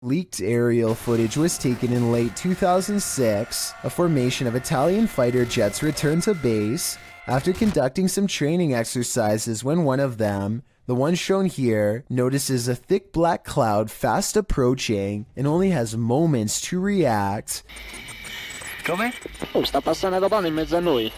Leaked aerial footage was taken in late 2006. A formation of Italian fighter jets returned to base after conducting some training exercises when one of them, the one shown here, notices a thick black cloud fast approaching and only has moments to react. Come? Oh, sta passando una donna in mezzo a noi.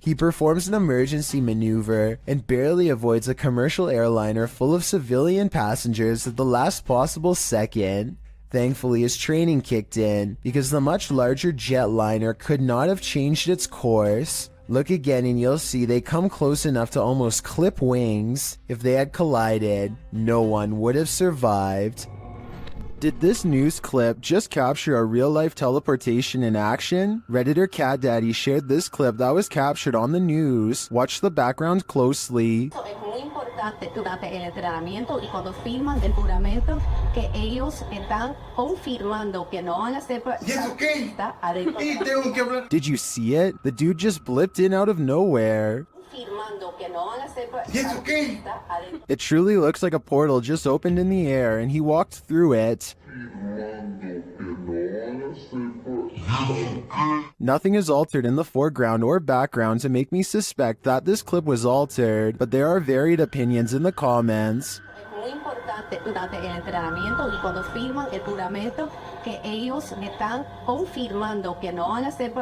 He performs an emergency maneuver and barely avoids a commercial airliner full of civilian passengers at the last possible second. Thankfully, his training kicked in because the much larger jetliner could not have changed its course. Look again and you'll see they come close enough to almost clip wings. If they had collided, no one would have survived. Did this news clip just capture a real-life teleportation in action? Redditor Cat Daddy shared this clip that was captured on the news. Watch the background closely. Durante el entrenamiento y cuando firman el juramento que ellos están confirmando que no van a ser Did you see it? The dude just blipped in out of nowhere. It truly looks like a portal just opened in the air and he walked through it. Nothing is altered in the foreground or background to make me suspect that this clip was altered, but there are varied opinions in the comments. Durante el entrenamiento y cuando firman el juramento que ellos están confirmando que no van a ser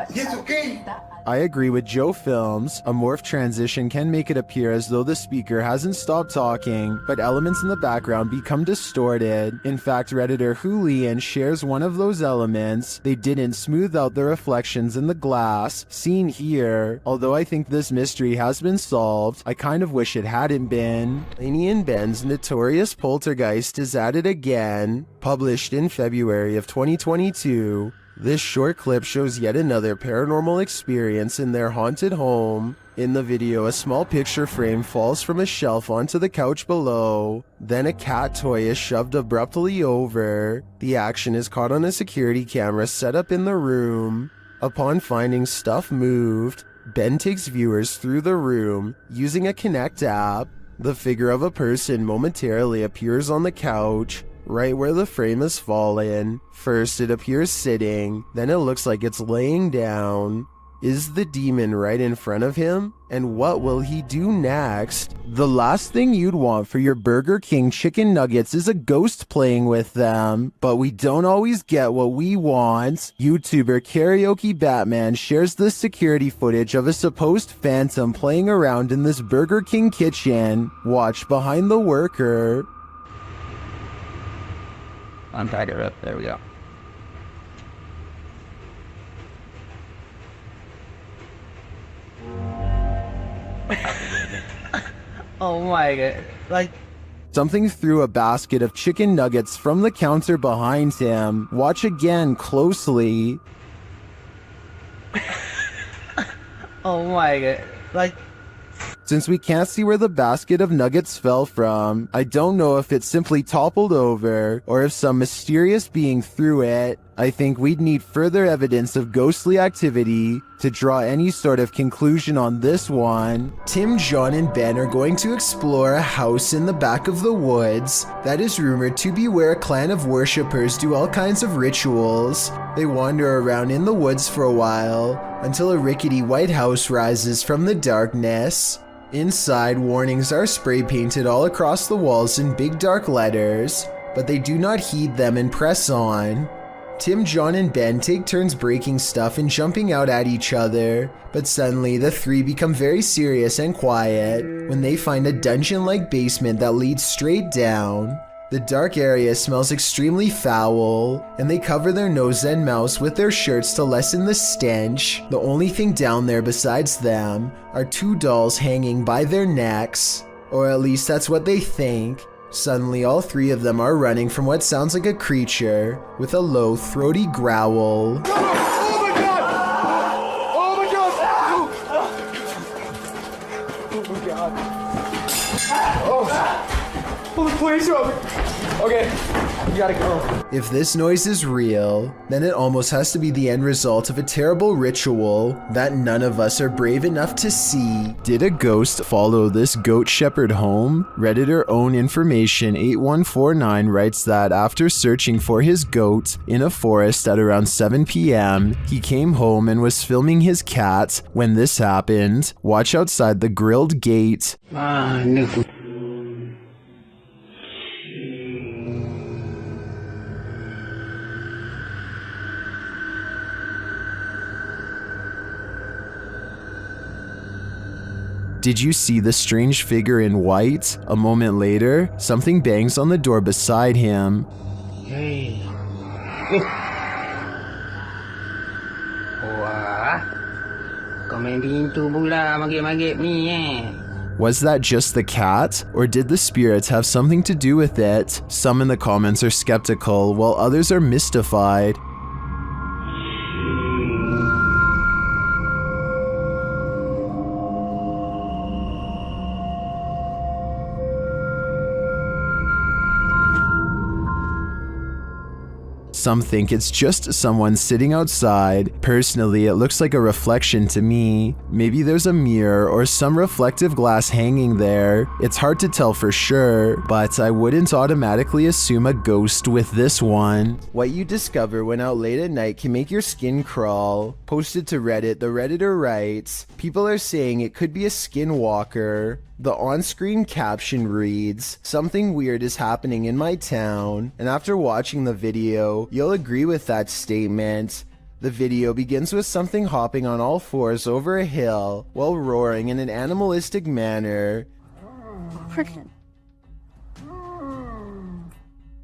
I agree with Joe Films. A morph transition can make it appear as though the speaker hasn't stopped talking, but elements in the background become distorted. In fact, Redditor Julian shares one of those elements. They didn't smooth out the reflections in the glass, seen here. Although I think this mystery has been solved, I kind of wish it hadn't been. Laney and Ben's notorious poltergeist is at it again. Published in February of 2022. This short clip shows yet another paranormal experience in their haunted home. In the video, a small picture frame falls from a shelf onto the couch below. Then a cat toy is shoved abruptly over. The action is caught on a security camera set up in the room. Upon finding stuff moved, Ben takes viewers through the room using a Kinect app. The figure of a person momentarily appears on the couch, right where the frame has fallen. First it appears sitting, then it looks like it's laying down. Is the demon right in front of him? And what will he do next? The last thing you'd want for your Burger King chicken nuggets is a ghost playing with them. But we don't always get what we want. YouTuber Karaoke Batman shares this security footage of a supposed phantom playing around in this Burger King kitchen. Watch behind the worker. Untied her up. There we go. Oh my god. Like, something threw a basket of chicken nuggets from the counter behind him. Watch again closely. oh my god. Like, since we can't see where the basket of nuggets fell from, I don't know if it simply toppled over or if some mysterious being threw it. I think we'd need further evidence of ghostly activity to draw any sort of conclusion on this one. Tim, John, and Ben are going to explore a house in the back of the woods that is rumored to be where a clan of worshippers do all kinds of rituals. They wander around in the woods for a while until a rickety white house rises from the darkness. Inside, warnings are spray painted all across the walls in big dark letters, but they do not heed them and press on. Tim, John, and Ben take turns breaking stuff and jumping out at each other, but suddenly the three become very serious and quiet when they find a dungeon-like basement that leads straight down. The dark area smells extremely foul, and they cover their nose and mouths with their shirts to lessen the stench. The only thing down there besides them are two dolls hanging by their necks, or at least that's what they think. Suddenly, all three of them are running from what sounds like a creature with a low, throaty growl. Oh my god! Oh my god! Oh my god! Oh, please help me! Okay, you gotta go. If this noise is real, then it almost has to be the end result of a terrible ritual that none of us are brave enough to see. Did a ghost follow this goat shepherd home? Redditor Own Information 8149 writes that after searching for his goat in a forest at around 7 p.m., he came home and was filming his cat when this happened. Watch outside the grilled gate. Did you see the strange figure in white? A moment later, something bangs on the door beside him. Hey. Wah. Kau main pintu pula magip-magip ni Was that just the cat? Or did the spirits have something to do with it? Some in the comments are skeptical, while others are mystified. Some think it's just someone sitting outside. Personally, it looks like a reflection to me. Maybe there's a mirror or some reflective glass hanging there. It's hard to tell for sure, but I wouldn't automatically assume a ghost with this one. What you discover when out late at night can make your skin crawl. Posted to Reddit, the Redditor writes, people are saying it could be a skinwalker. The on-screen caption reads, something weird is happening in my town, and after watching the video, you'll agree with that statement. The video begins with something hopping on all fours over a hill, while roaring in an animalistic manner.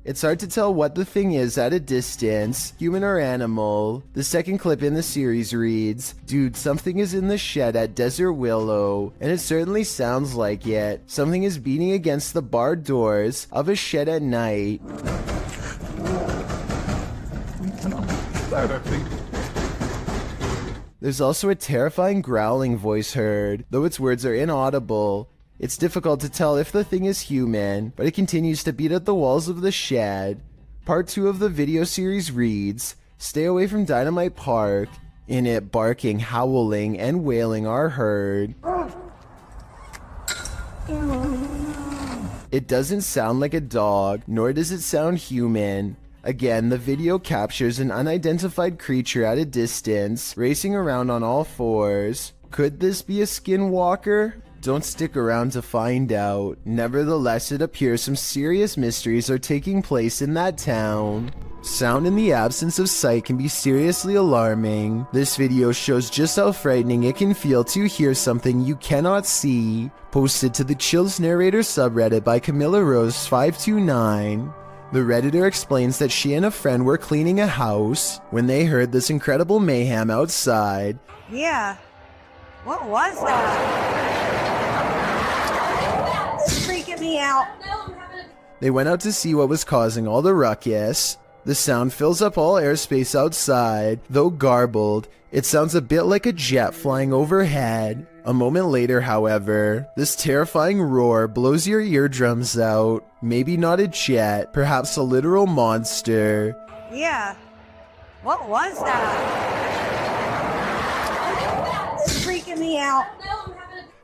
It's hard to tell what the thing is at a distance, human or animal. The second clip in the series reads, dude, something is in the shed at Desert Willow, and it certainly sounds like it. Something is beating against the barred doors of a shed at night. There's also a terrifying growling voice heard, though its words are inaudible. It's difficult to tell if the thing is human, but it continues to beat at the walls of the shed. Part 2 of the video series reads, stay away from Dynamite Park. In it, barking, howling, and wailing are heard. It doesn't sound like a dog, nor does it sound human. Again, the video captures an unidentified creature at a distance, racing around on all fours. Could this be a skinwalker? Don't stick around to find out. Nevertheless, it appears some serious mysteries are taking place in that town. Sound in the absence of sight can be seriously alarming. This video shows just how frightening it can feel to hear something you cannot see. Posted to the Chills Narrator subreddit by Camilla Rose 529. The Redditor explains that she and a friend were cleaning a house when they heard this incredible mayhem outside. Yeah. What was that? It's freaking me out. They went out to see what was causing all the ruckus. The sound fills up all airspace outside. Though garbled, it sounds a bit like a jet flying overhead. A moment later, however, this terrifying roar blows your eardrums out. Maybe not a jet, perhaps a literal monster. Yeah. What was that? It's freaking me out.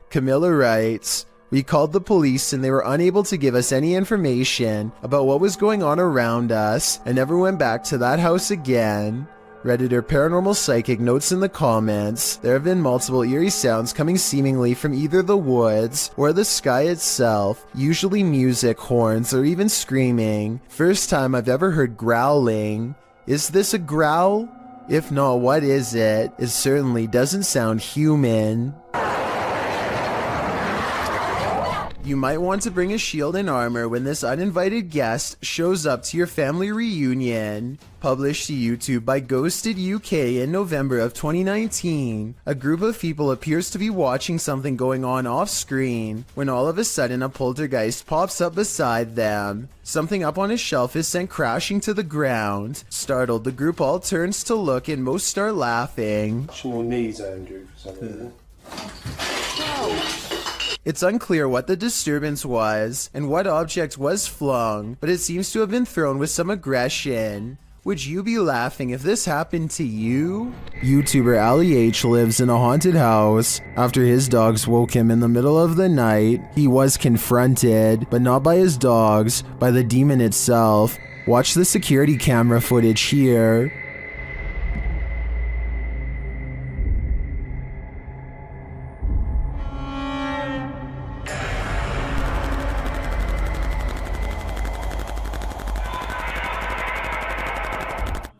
Camilla writes, we called the police and they were unable to give us any information about what was going on around us and never went back to that house again. Redditor Paranormal Psychic notes in the comments, there have been multiple eerie sounds coming seemingly from either the woods or the sky itself, usually music, horns, or even screaming. First time I've ever heard growling. Is this a growl? If not, what is it? It certainly doesn't sound human. You might want to bring a shield and armor when this uninvited guest shows up to your family reunion. Published to YouTube by Ghosted UK in November of 2019, a group of people appears to be watching something going on off screen when all of a sudden a poltergeist pops up beside them. Something up on a shelf is sent crashing to the ground. Startled, the group all turns to look and most start laughing. Your knees, Andrew, for some reason. It's unclear what the disturbance was and what object was flung, but it seems to have been thrown with some aggression. Would you be laughing if this happened to you? YouTuber Ali H lives in a haunted house. After his dogs woke him in the middle of the night, he was confronted, but not by his dogs, by the demon itself. Watch the security camera footage here.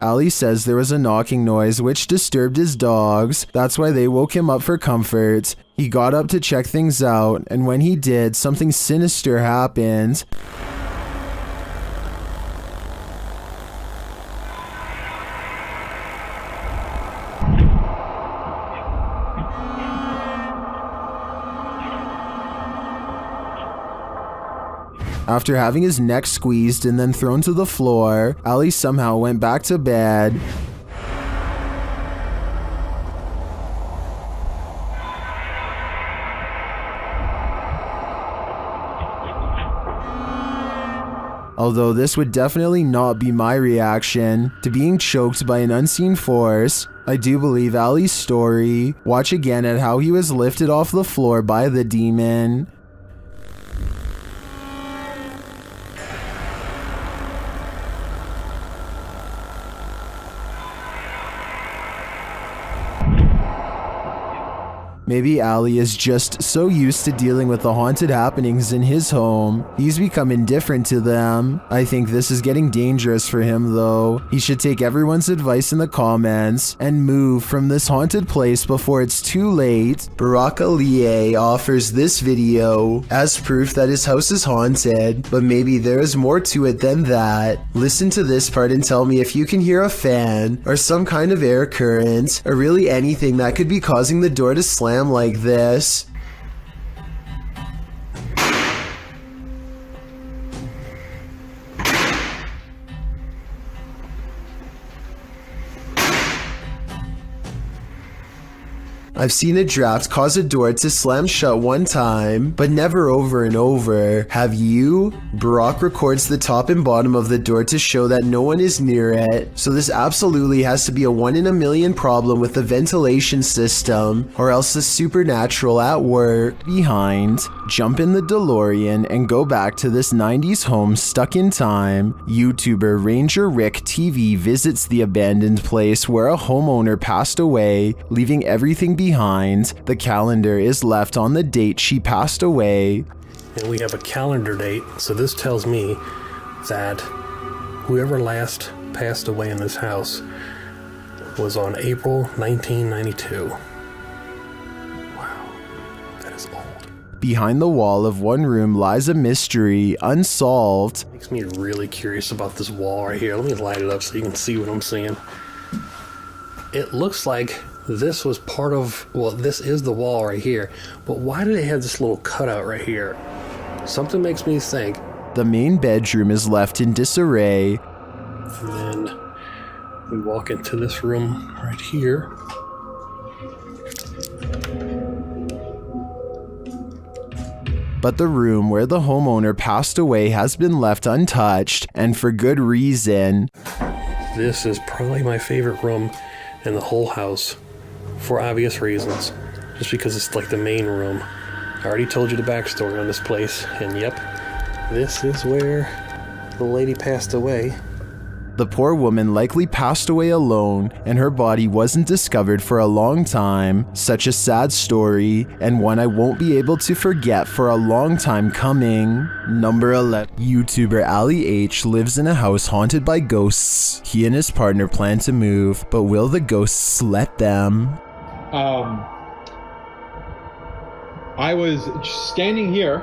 Ali says there was a knocking noise which disturbed his dogs. That's why they woke him up for comfort. He got up to check things out, and when he did, something sinister happened. After having his neck squeezed and then thrown to the floor, Ali somehow went back to bed. Although this would definitely not be my reaction to being choked by an unseen force, I do believe Ali's story. Watch again at how he was lifted off the floor by the demon. Maybe Ali is just so used to dealing with the haunted happenings in his home, he's become indifferent to them. I think this is getting dangerous for him though. He should take everyone's advice in the comments and move from this haunted place before it's too late. Barack Ali offers this video as proof that his house is haunted, but maybe there is more to it than that. Listen to this part and tell me if you can hear a fan or some kind of air current or really anything that could be causing the door to slam like this. I've seen a draft cause a door to slam shut one time, but never over and over. Have you? Barack records the top and bottom of the door to show that no one is near it, so this absolutely has to be a 1 in a million problem with the ventilation system, or else the supernatural at work. Behind, jump in the DeLorean and go back to this 90s home stuck in time. YouTuber Ranger Rick TV visits the abandoned place where a homeowner passed away, leaving everything behind. The calendar is left on the date she passed away. And we have a calendar date, so this tells me that whoever last passed away in this house was on April 1992. Wow, that is old. Behind the wall of one room lies a mystery unsolved. Makes me really curious about this wall right here. Let me light it up so you can see what I'm seeing. It looks like this was part of, well, this is the wall right here, but why do they have this little cutout right here? Something makes me think. The main bedroom is left in disarray. And then we walk into this room right here. But the room where the homeowner passed away has been left untouched, and for good reason. This is probably my favorite room in the whole house, for obvious reasons. Just because it's like the main room. I already told you the backstory on this place, and yep, this is where the lady passed away. The poor woman likely passed away alone, and her body wasn't discovered for a long time. Such a sad story, and one I won't be able to forget for a long time coming. Number 11. YouTuber Ali H lives in a house haunted by ghosts. He and his partner plan to move, but will the ghosts let them? I was standing here.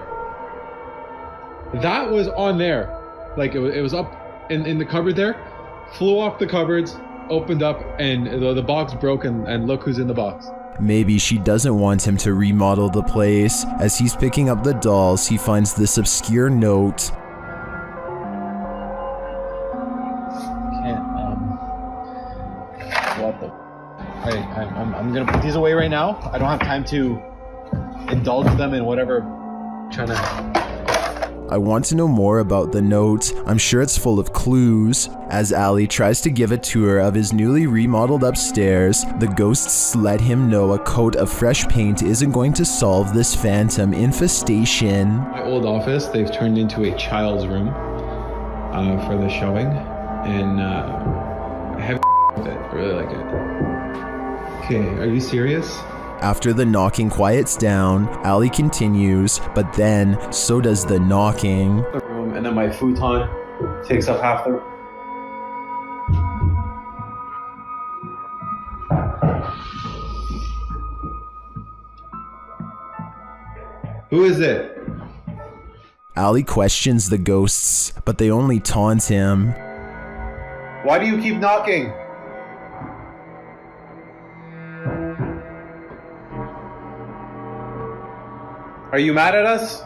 That was on there. Like it was up in the cupboard there. Flew off the cupboards, opened up, and the box broke, and look who's in the box. Maybe she doesn't want him to remodel the place. As he's picking up the dolls, he finds this obscure note. What the? I'm gonna put these away right now. I don't have time to indulge them in whatever trying to. I want to know more about the note. I'm sure it's full of clues. As Ali tries to give a tour of his newly remodeled upstairs, the ghosts let him know a coat of fresh paint isn't going to solve this phantom infestation. My old office, they've turned into a child's room for the showing, and I have with it. I really like it. Okay, are you serious? After the knocking quiets down, Ali continues, but then so does the knocking. The room, and then my futon takes up half the. Who is it? Ali questions the ghosts, but they only taunt him. Why do you keep knocking? Are you mad at us?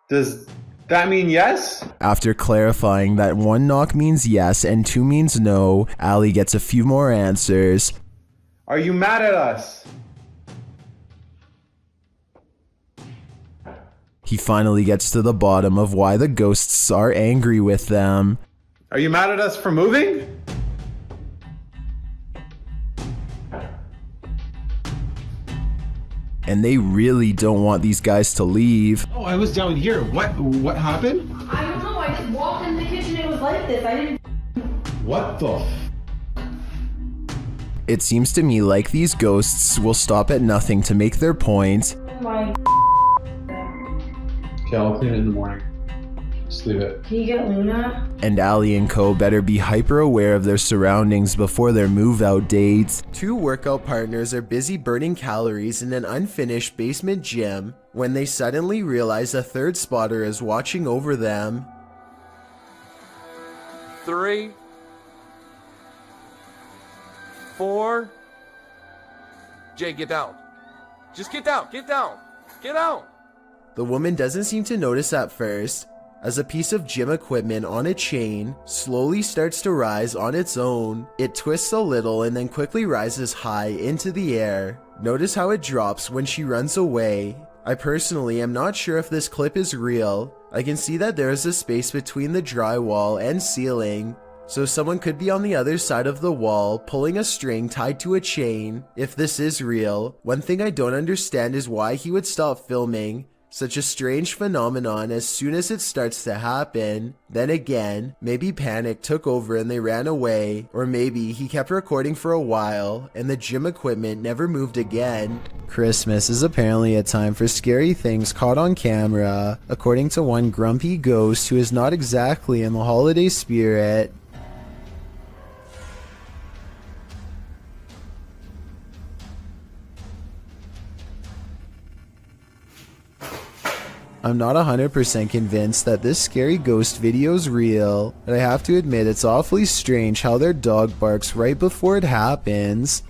Does that mean yes? After clarifying that 1 knock means yes and 2 means no, Ali gets a few more answers. Are you mad at us? He finally gets to the bottom of why the ghosts are angry with them. Are you mad at us for moving? And they really don't want these guys to leave. Oh, I was down here. What happened? I don't know. I just walked in the kitchen. It was like this. I didn't. What the It seems to me like these ghosts will stop at nothing to make their point. Oh my. Okay, I'll clean it in the morning. Just leave it. Can you get Luna? And Ali and co better be hyper aware of their surroundings before their move out dates. 2 workout partners are busy burning calories in an unfinished basement gym when they suddenly realize a 3rd spotter is watching over them. 3, 4. Jay, get down. Just get down. Get down. Get out. The woman doesn't seem to notice at first, as a piece of gym equipment on a chain slowly starts to rise on its own. It twists a little and then quickly rises high into the air. Notice how it drops when she runs away. I personally am not sure if this clip is real. I can see that there is a space between the drywall and ceiling, so someone could be on the other side of the wall pulling a string tied to a chain. If this is real, one thing I don't understand is why he would stop filming such a strange phenomenon as soon as it starts to happen. Then again, maybe panic took over and they ran away, or maybe he kept recording for a while and the gym equipment never moved again. Christmas is apparently a time for scary things caught on camera, according to one grumpy ghost who is not exactly in the holiday spirit. I'm not 100% convinced that this scary ghost video is real, but I have to admit it's awfully strange how their dog barks right before it happens.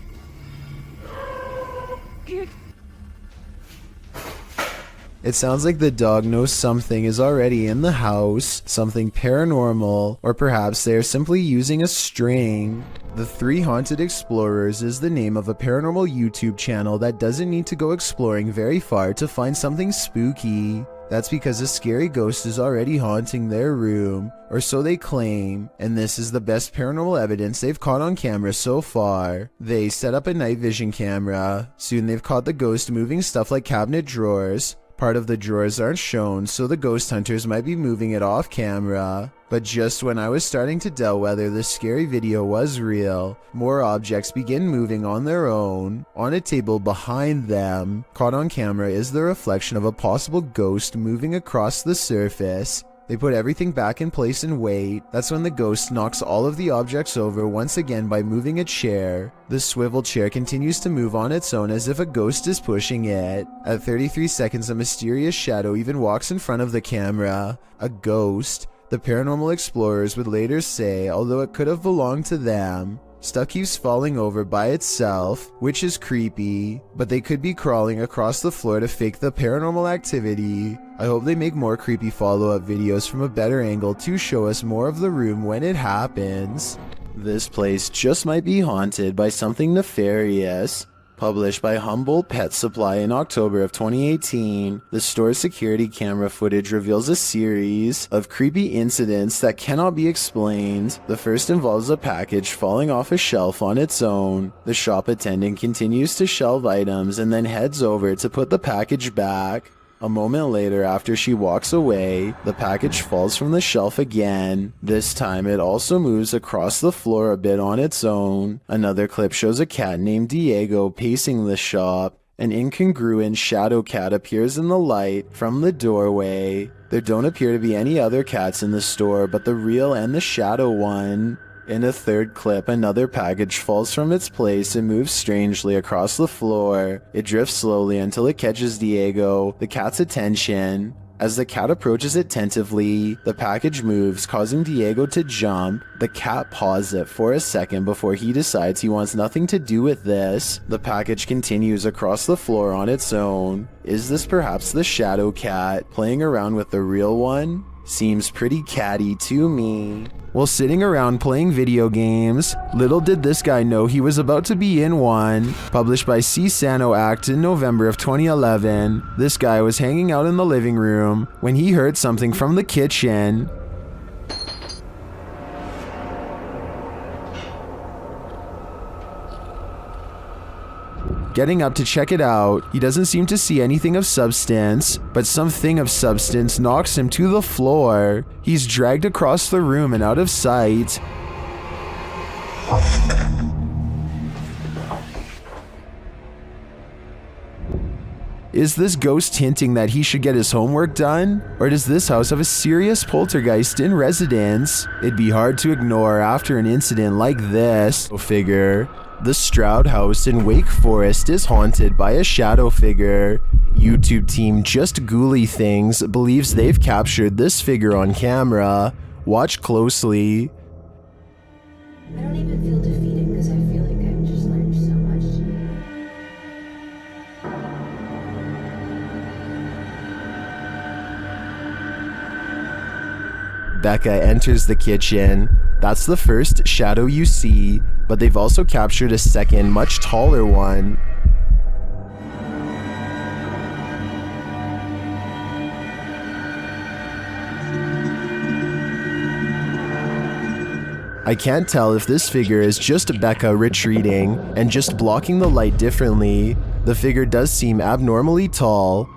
It sounds like the dog knows something is already in the house, something paranormal, or perhaps they are simply using a string. The 3 Haunted Explorers is the name of a paranormal YouTube channel that doesn't need to go exploring very far to find something spooky. That's because a scary ghost is already haunting their room, or so they claim, and this is the best paranormal evidence they've caught on camera so far. They set up a night vision camera. Soon they've caught the ghost moving stuff like cabinet drawers. Part of the drawers aren't shown, so the ghost hunters might be moving it off camera. But just when I was starting to doubt whether this scary video was real, more objects begin moving on their own. On a table behind them, caught on camera is the reflection of a possible ghost moving across the surface. They put everything back in place and wait. That's when the ghost knocks all of the objects over once again by moving a chair. The swivel chair continues to move on its own as if a ghost is pushing it. At 33 seconds, a mysterious shadow even walks in front of the camera. A ghost. The paranormal explorers would later say, although it could have belonged to them. Stuff keeps falling over by itself, which is creepy, but they could be crawling across the floor to fake the paranormal activity. I hope they make more creepy follow-up videos from a better angle to show us more of the room when it happens. This place just might be haunted by something nefarious. Published by Humboldt Pet Supply in October of 2018, the store's security camera footage reveals a series of creepy incidents that cannot be explained. The first involves a package falling off a shelf on its own. The shop attendant continues to shelve items and then heads over to put the package back. A moment later, after she walks away, the package falls from the shelf again. This time, it also moves across the floor a bit on its own. Another clip shows a cat named Diego pacing the shop. An incongruent shadow cat appears in the light from the doorway. There don't appear to be any other cats in the store but the real and the shadow one. In a third clip, another package falls from its place and moves strangely across the floor. It drifts slowly until it catches Diego, the cat's attention. As the cat approaches it tentatively, the package moves, causing Diego to jump. The cat paws it for a second before he decides he wants nothing to do with this. The package continues across the floor on its own. Is this perhaps the shadow cat playing around with the real one? Seems pretty catty to me. While sitting around playing video games, little did this guy know he was about to be in one. Published by C. Sano Act in November of 2011, this guy was hanging out in the living room when he heard something from the kitchen. Getting up to check it out, he doesn't seem to see anything of substance, but something of substance knocks him to the floor. He's dragged across the room and out of sight. Is this ghost hinting that he should get his homework done? Or does this house have a serious poltergeist in residence? It'd be hard to ignore after an incident like this. Go figure. The Stroud House in Wake Forest is haunted by a shadow figure. YouTube team Just Ghouly Things believes they've captured this figure on camera. Watch closely. I don't even feel defeated because I feel like I've just learned so much today. Becca enters the kitchen. That's the first shadow you see, but they've also captured a second, much taller one. I can't tell if this figure is just Becca retreating and just blocking the light differently. The figure does seem abnormally tall.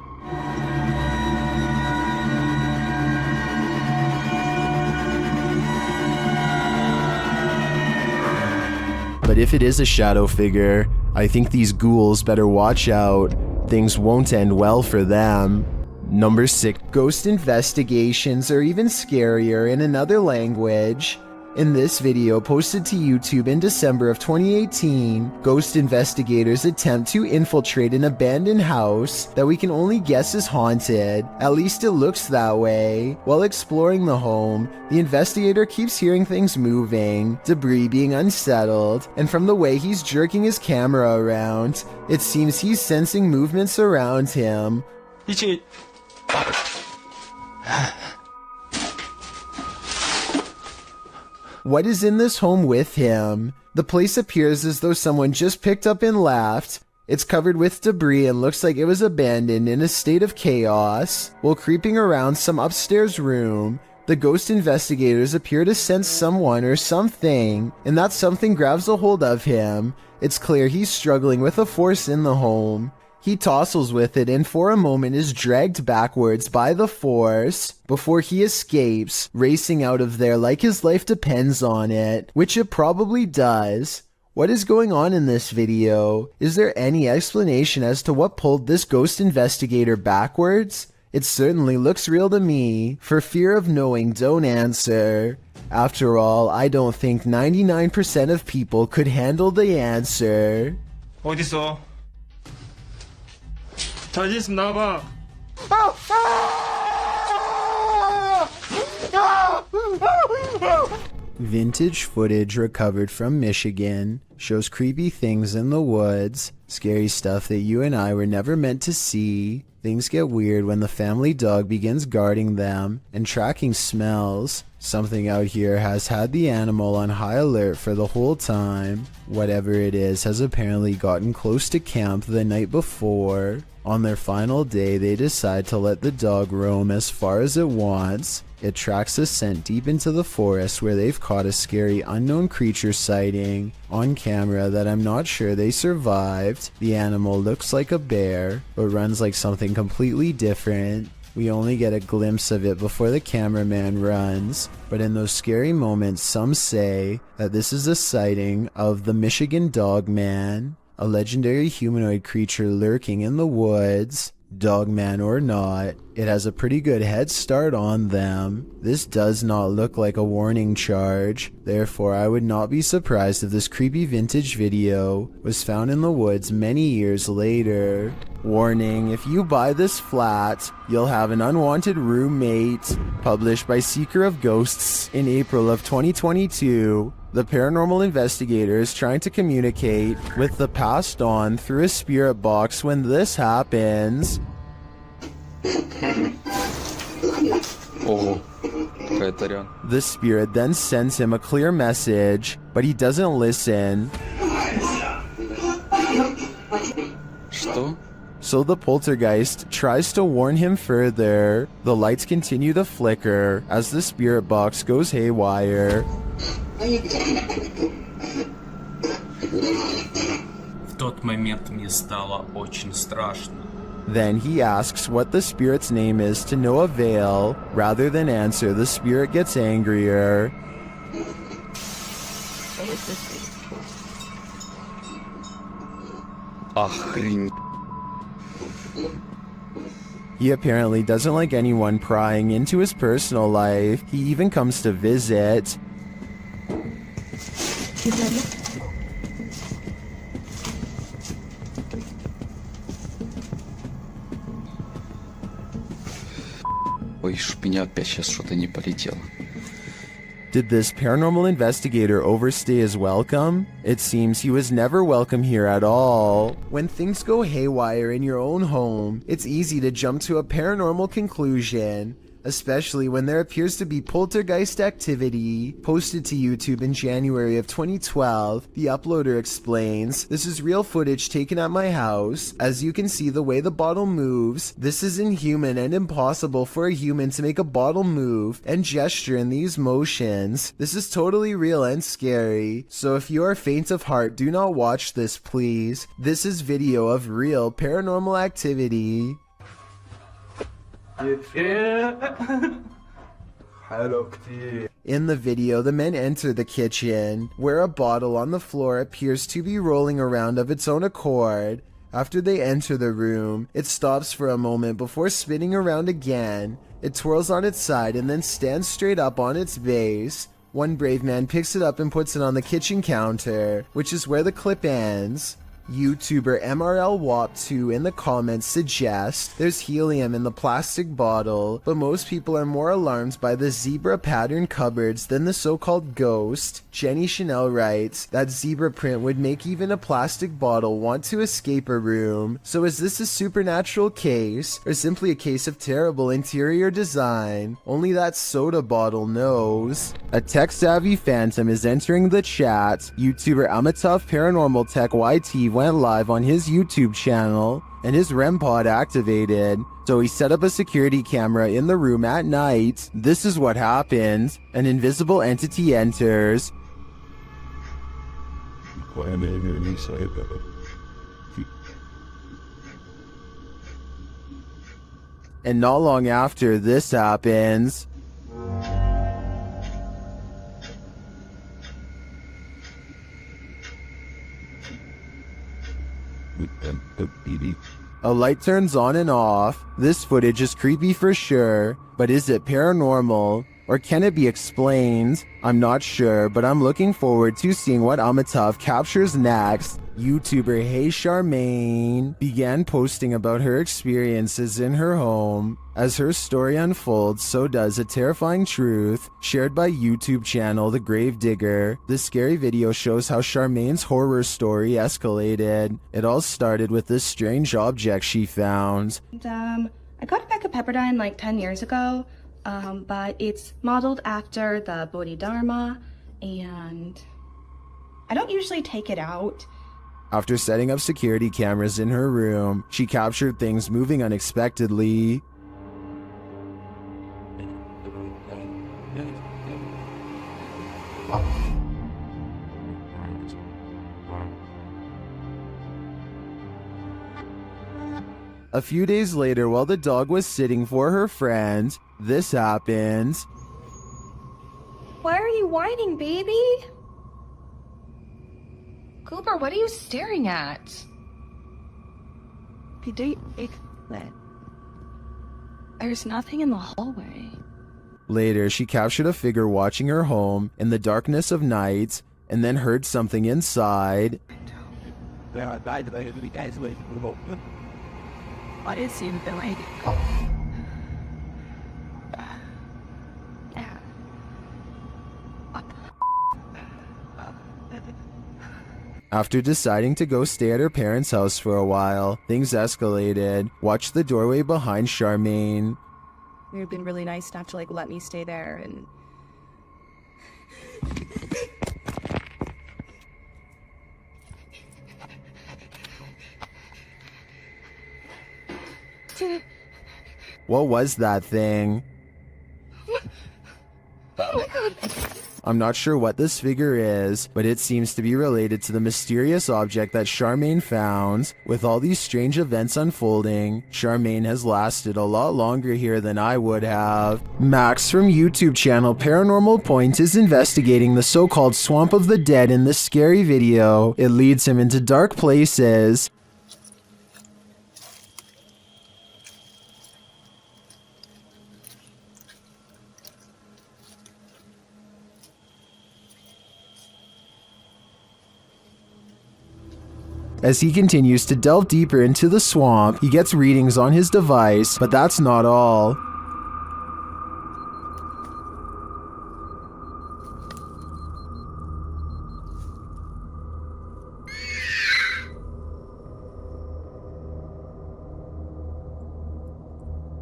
But if it is a shadow figure, I think these ghouls better watch out. Things won't end well for them. Number 6. Ghost investigations are even scarier in another language. In this video posted to YouTube in December of 2018, ghost investigators attempt to infiltrate an abandoned house that we can only guess is haunted. At least it looks that way. While exploring the home, the investigator keeps hearing things moving, debris being unsettled, and from the way he's jerking his camera around, it seems he's sensing movements around him. What is in this home with him? The place appears as though someone just picked up and left. It's covered with debris and looks like it was abandoned in a state of chaos. While creeping around some upstairs room, the ghost investigators appear to sense someone or something, and that something grabs a hold of him. It's clear he's struggling with a force in the home. He tussles with it and for a moment is dragged backwards by the force before he escapes, racing out of there like his life depends on it, which it probably does. What is going on in this video? Is there any explanation as to what pulled this ghost investigator backwards? It certainly looks real to me. For fear of knowing, don't answer. After all, I don't think 99% of people could handle the answer. 어딨어? 자신 있으면 나와봐. Vintage footage recovered from Michigan. shows creepy things in the woods, scary stuff that you and I were never meant to see. Things get weird when the family dog begins guarding them and tracking smells. Something out here has had the animal on high alert for the whole time. Whatever it is has apparently gotten close to camp the night before. On their final day, they decide to let the dog roam as far as it wants. It tracks a scent deep into the forest where they've caught a scary unknown creature sighting on camera that I'm not sure they survived. The animal looks like a bear, but runs like something completely different. We only get a glimpse of it before the cameraman runs, but in those scary moments, some say that this is a sighting of the Michigan Dogman, a legendary humanoid creature lurking in the woods. Dogman or not, it has a pretty good head start on them. This does not look like a warning charge, therefore I would not be surprised if this creepy vintage video was found in the woods many years later. Warning, if you buy this flat, you'll have an unwanted roommate. Published by Seeker of Ghosts in April of 2022. The paranormal investigator is trying to communicate with the passed on through a spirit box when this happens. The spirit then sends him a clear message, but he doesn't listen. So the poltergeist tries to warn him further. The lights continue to flicker as the spirit box goes haywire. В тот момент мне стало очень страшно. Then he asks what the spirit's name is to no avail. Rather than answer, the spirit gets angrier. Охренеть. He apparently doesn't like anyone prying into his personal life. He even comes to visit. Ой, чтоб меня опять сейчас что-то не полетело. Did this paranormal investigator overstay his welcome? It seems he was never welcome here at all. When things go haywire in your own home, it's easy to jump to a paranormal conclusion, especially when there appears to be poltergeist activity. Posted to YouTube in January of 2012, the uploader explains, "This is real footage taken at my house. As you can see the way the bottle moves, this is inhuman and impossible for a human to make a bottle move and gesture in these motions. This is totally real and scary. So if you are faint of heart, do not watch this, please. This is video of real paranormal activity." In the video, the men enter the kitchen, where a bottle on the floor appears to be rolling around of its own accord. After they enter the room, it stops for a moment before spinning around again. It twirls on its side and then stands straight up on its base. One brave man picks it up and puts it on the kitchen counter, which is where the clip ends. YouTuber MRLWAP2 in the comments suggests there's helium in the plastic bottle, but most people are more alarmed by the zebra pattern cupboards than the so-called ghost. Jenny Chanel writes that zebra print would make even a plastic bottle want to escape a room. So is this a supernatural case, or simply a case of terrible interior design? Only that soda bottle knows. A tech-savvy phantom is entering the chat. YouTuber Amitav Paranormal Tech YT went live on his YouTube channel, and his REM pod activated, so he set up a security camera in the room at night. This is what happened. An invisible entity enters. And not long after this happens, a light turns on and off. This footage is creepy for sure, but is it paranormal? Or can it be explained? I'm not sure, but I'm looking forward to seeing what Amitav captures next. YouTuber Hey Charmaine began posting about her experiences in her home. As her story unfolds, so does a terrifying truth shared by YouTube channel The Gravedigger. This scary video shows how Charmaine's horror story escalated. It all started with this strange object she found. I got a pack of Pepperdine like 10 years ago, but it's modeled after the Bodhidharma, and I don't usually take it out. After setting up security cameras in her room, she captured things moving unexpectedly. A few days later, while the dog was sitting for her friend, this happened. Why are you whining, baby? Cooper, what are you staring at? There's nothing in the hallway. Later, she captured a figure watching her home in the darkness of night and then heard something inside. What is he doing? After deciding to go stay at her parents' house for a while, things escalated. Watch the doorway behind Charmaine. You've been really nice enough to let me stay there and... What was that thing? Oh my god. I'm not sure what this figure is, but it seems to be related to the mysterious object that Charmaine found. With all these strange events unfolding, Charmaine has lasted a lot longer here than I would have. Max from YouTube channel Paranormal Point is investigating the so-called Swamp of the Dead in this scary video. It leads him into dark places. As he continues to delve deeper into the swamp, he gets readings on his device, but that's not all.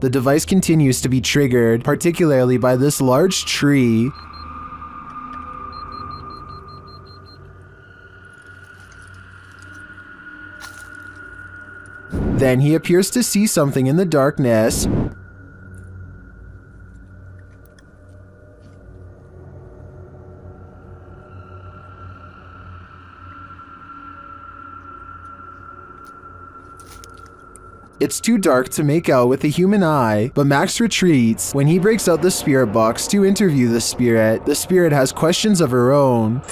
The device continues to be triggered, particularly by this large tree. Then he appears to see something in the darkness. It's too dark to make out with a human eye, but Max retreats. When he breaks out the spirit box to interview the spirit has questions of her own.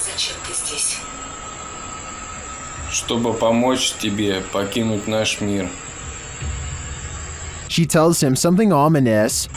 Чтобы помочь тебе покинуть наш мир. She tells him something ominous.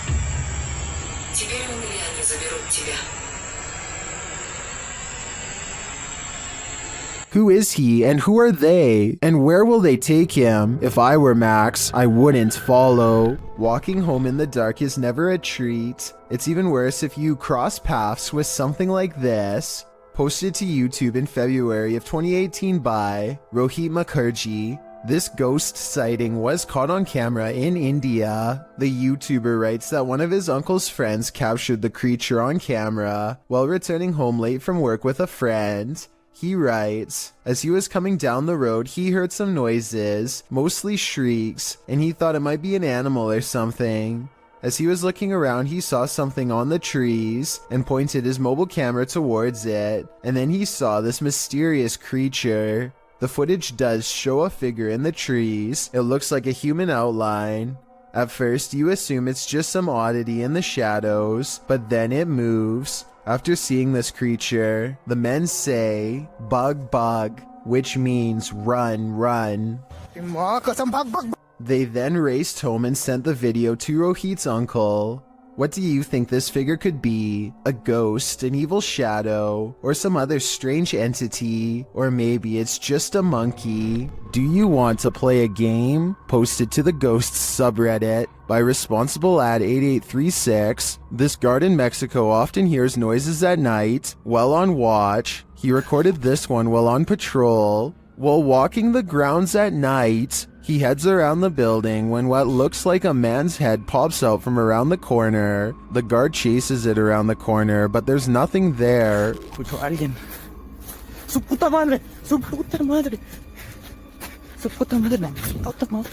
Who is he and who are they? And where will they take him? If I were Max, I wouldn't follow. Walking home in the dark is never a treat. It's even worse if you cross paths with something like this. Posted to YouTube in February of 2018 by Rohit Mukherjee. This ghost sighting was caught on camera in India. The YouTuber writes that one of his uncle's friends captured the creature on camera while returning home late from work with a friend. He writes, as he was coming down the road, he heard some noises, mostly shrieks, and he thought it might be an animal or something. As he was looking around, he saw something on the trees and pointed his mobile camera towards it, and then he saw this mysterious creature. The footage does show a figure in the trees. It looks like a human outline. At first, you assume it's just some oddity in the shadows, but then it moves. After seeing this creature, the men say, "Bug, bug," which means run, run. They then raced home and sent the video to Rohit's uncle. What do you think this figure could be? A ghost, an evil shadow, or some other strange entity? Or maybe it's just a monkey? Do you want to play a game? Post it to the Ghosts subreddit by responsible@8836. This guard in Mexico often hears noises at night while on watch. He recorded this one while on patrol. While walking the grounds at night, he heads around the building when what looks like a man's head pops out from around the corner. The guard chases it around the corner, but there's nothing there. Escucho a alguien. ¡Su puta madre! ¡Su puta madre! ¡Su puta madre! ¡Su puta madre!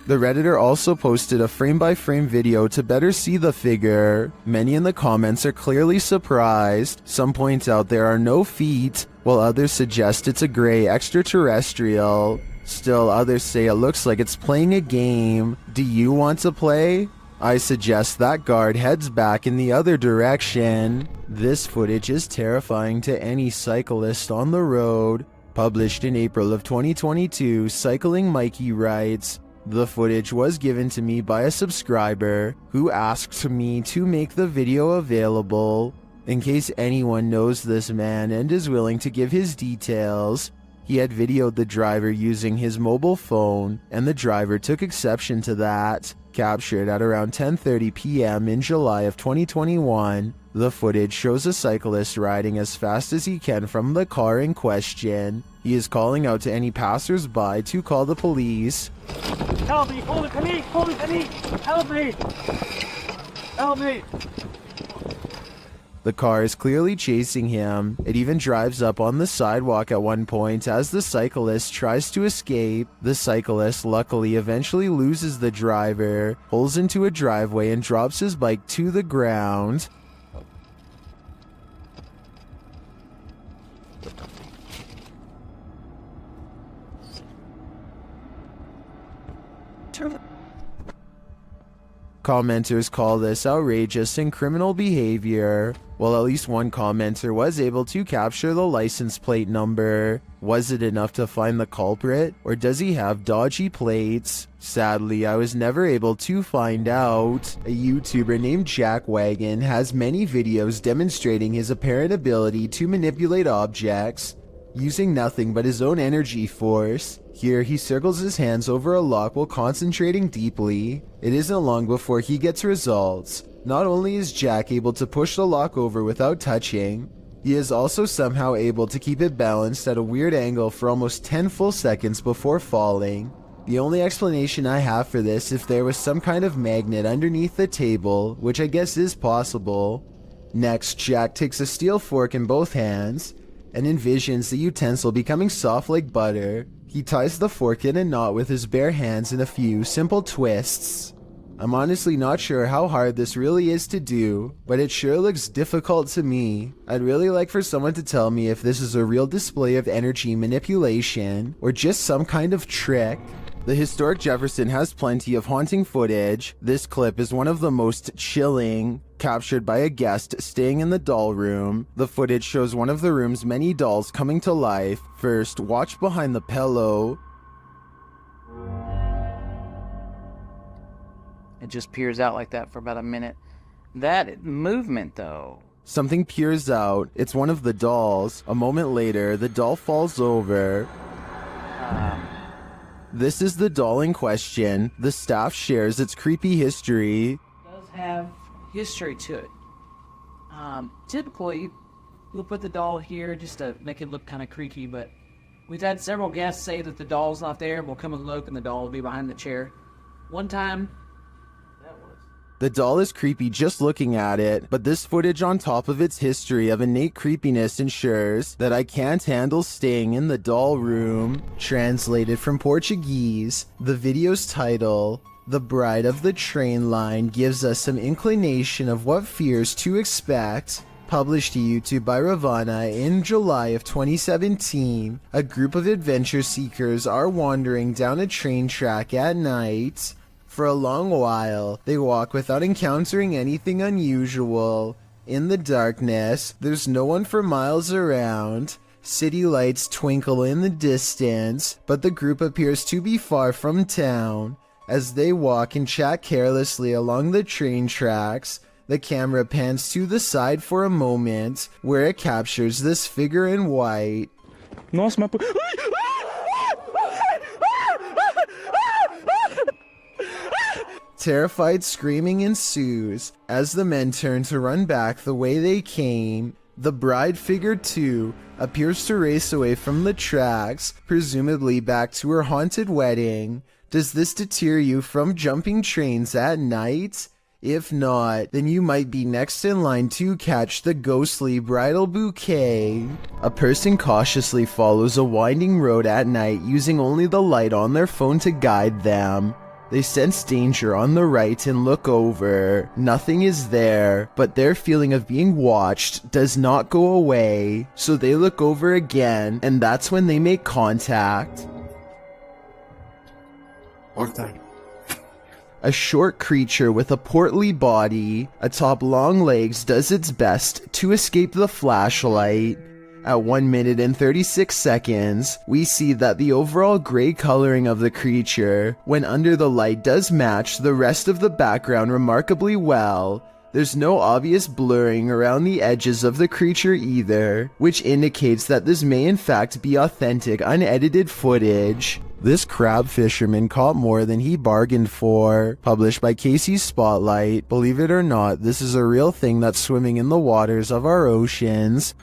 The Redditor also posted a frame-by-frame video to better see the figure. Many in the comments are clearly surprised. Some point out there are no feet, while others suggest it's a gray extraterrestrial. Still, others say it looks like it's playing a game. Do you want to play? I suggest that guard heads back in the other direction. This footage is terrifying to any cyclist on the road. Published in April of 2022, Cycling Mikey writes, "The footage was given to me by a subscriber who asked me to make the video available. In case anyone knows this man and is willing to give his details." He had videoed the driver using his mobile phone, and the driver took exception to that. Captured at around 10:30 p.m. in July of 2021, the footage shows a cyclist riding as fast as he can from the car in question. He is calling out to any passers-by to call the police. Help me! Holy panic! Holy panic! Help me! Help me! The car is clearly chasing him. It even drives up on the sidewalk at one point as the cyclist tries to escape. The cyclist luckily eventually loses the driver, pulls into a driveway and drops his bike to the ground. Commenters call this outrageous and criminal behavior. Well, at least one commenter was able to capture the license plate number. Was it enough to find the culprit, or does he have dodgy plates? Sadly, I was never able to find out. A YouTuber named Jack Wagon has many videos demonstrating his apparent ability to manipulate objects using nothing but his own energy force. Here, he circles his hands over a lock while concentrating deeply. It isn't long before he gets results. Not only is Jack able to push the lock over without touching, he is also somehow able to keep it balanced at a weird angle for almost 10 full seconds before falling. The only explanation I have for this is if there was some kind of magnet underneath the table, which I guess is possible. Next, Jack takes a steel fork in both hands and envisions the utensil becoming soft like butter. He ties the fork in a knot with his bare hands in a few simple twists. I'm honestly not sure how hard this really is to do, but it sure looks difficult to me. I'd really like for someone to tell me if this is a real display of energy manipulation or just some kind of trick. The historic Jefferson has plenty of haunting footage. This clip is one of the most chilling, captured by a guest staying in the doll room. The footage shows one of the room's many dolls coming to life. First, watch behind the pillow. It just peers out like that for about a minute. That movement, though. Something peers out. It's one of the dolls. A moment later, the doll falls over. This is the doll in question. The staff shares its creepy history. It does have history to it. Typically, we'll put the doll here just to make it look kind of creaky, but we've had several guests say that the doll's not there, and we'll come and look, and the doll will be behind the chair. One time, the doll is creepy just looking at it, but this footage on top of its history of innate creepiness ensures that I can't handle staying in the doll room. Translated from Portuguese, the video's title, "The Bride of the Train Line," gives us some inclination of what fears to expect. Published to YouTube by Ravana in July of 2017, a group of adventure seekers are wandering down a train track at night. For a long while, they walk without encountering anything unusual. In the darkness, there's no one for miles around. City lights twinkle in the distance, but the group appears to be far from town. As they walk and chat carelessly along the train tracks, the camera pans to the side for a moment, where it captures this figure in white. Nossa, mas... Terrified screaming ensues as the men turn to run back the way they came. The bride figure too appears to race away from the tracks, presumably back to her haunted wedding. Does this deter you from jumping trains at night? If not, then you might be next in line to catch the ghostly bridal bouquet. A person cautiously follows a winding road at night using only the light on their phone to guide them. They sense danger on the right and look over. Nothing is there, but their feeling of being watched does not go away. So they look over again, and that's when they make contact. A short creature with a portly body atop long legs does its best to escape the flashlight. At 1 minute and 36 seconds, we see that the overall gray coloring of the creature, when under the light, does match the rest of the background remarkably well. There's no obvious blurring around the edges of the creature either, which indicates that this may in fact be authentic, unedited footage. This crab fisherman caught more than he bargained for. Published by Casey's Spotlight. Believe it or not, this is a real thing that's swimming in the waters of our oceans.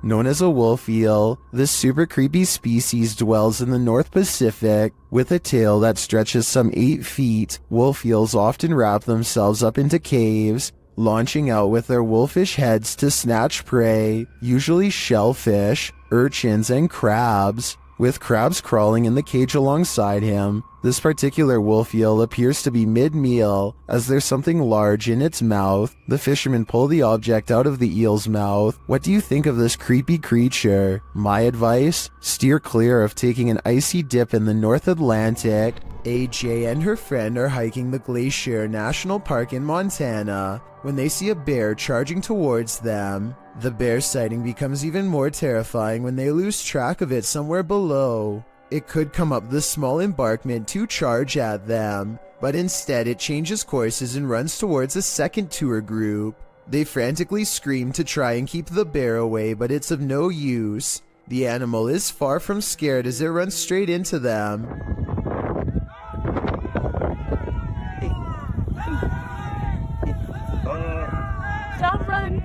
Known as a wolf eel, this super creepy species dwells in the North Pacific. With a tail that stretches some 8 feet, wolf eels often wrap themselves up into caves, launching out with their wolfish heads to snatch prey, usually shellfish, urchins, and crabs. With crabs crawling in the cage alongside him, this particular wolf eel appears to be mid-meal, as there's something large in its mouth. The fishermen pull the object out of the eel's mouth. What do you think of this creepy creature? My advice? Steer clear of taking an icy dip in the North Atlantic. AJ and her friend are hiking the Glacier National Park in Montana when they see a bear charging towards them. The bear sighting becomes even more terrifying when they lose track of it somewhere below. It could come up the small embankment to charge at them, but instead it changes courses and runs towards a second tour group. They frantically scream to try and keep the bear away, but it's of no use. The animal is far from scared as it runs straight into them. Stop running!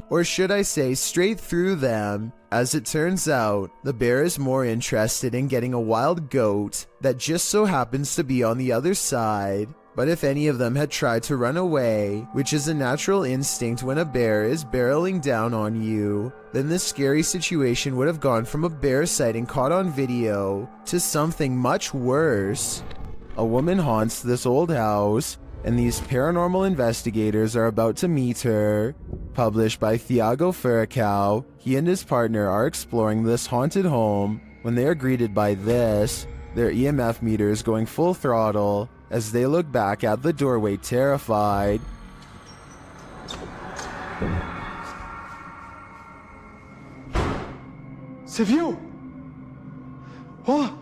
Or should I say straight through them. As it turns out, the bear is more interested in getting a wild goat that just so happens to be on the other side. But if any of them had tried to run away, which is a natural instinct when a bear is barreling down on you, then this scary situation would have gone from a bear sighting caught on video to something much worse. A woman haunts this old house, and these paranormal investigators are about to meet her. Published by Thiago Furacao, he and his partner are exploring this haunted home when they are greeted by this, their EMF meters going full throttle as they look back at the doorway terrified. Você viu? Oh!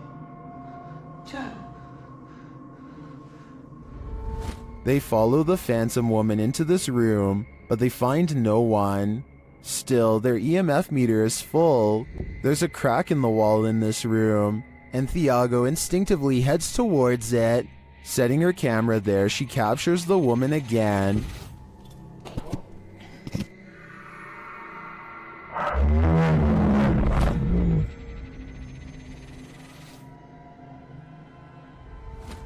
They follow the phantom woman into this room, but they find no one. Still, their EMF meter is full. There's a crack in the wall in this room, and Thiago instinctively heads towards it. Setting her camera there, she captures the woman again.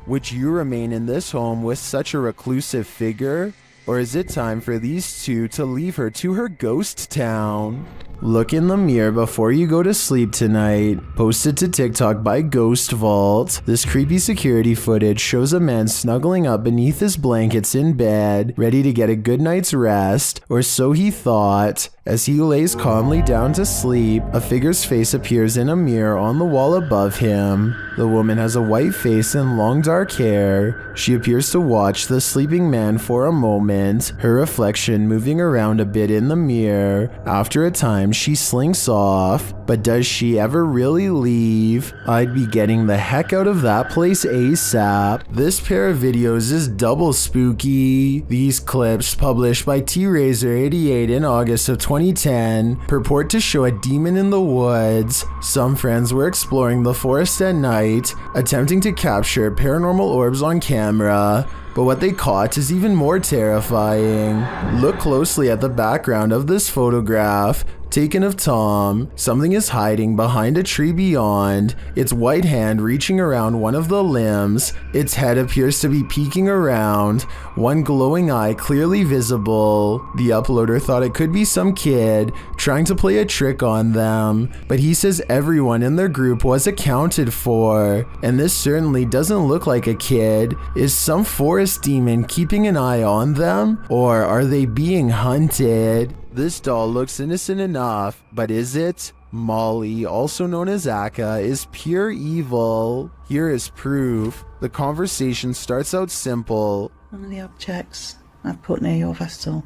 Would you remain in this home with such a reclusive figure? Or is it time for these two to leave her to her ghost town? Look in the mirror before you go to sleep tonight. Posted to TikTok by Ghost Vault. This creepy security footage shows a man snuggling up beneath his blankets in bed, ready to get a good night's rest, or so he thought. As he lays calmly down to sleep, a figure's face appears in a mirror on the wall above him. The woman has a white face and long dark hair. She appears to watch the sleeping man for a moment, her reflection moving around a bit in the mirror. After a time, time, she slinks off, but does she ever really leave? I'd be getting the heck out of that place ASAP. This pair of videos is double spooky. These clips, published by T-Razor88 in August of 2010, purport to show a demon in the woods. Some friends were exploring the forest at night, attempting to capture paranormal orbs on camera. But what they caught is even more terrifying. Look closely at the background of this photograph, taken of Tom. Something is hiding behind a tree beyond, its white hand reaching around one of the limbs. Its head appears to be peeking around, one glowing eye clearly visible. The uploader thought it could be some kid trying to play a trick on them, but he says everyone in their group was accounted for, and this certainly doesn't look like a kid. Is some forest demon keeping an eye on them, or are they being hunted? This doll looks innocent enough, but is it? Molly, also known as Akka, is pure evil. Here is proof. The conversation starts out simple. One of the objects I've put near your vessel.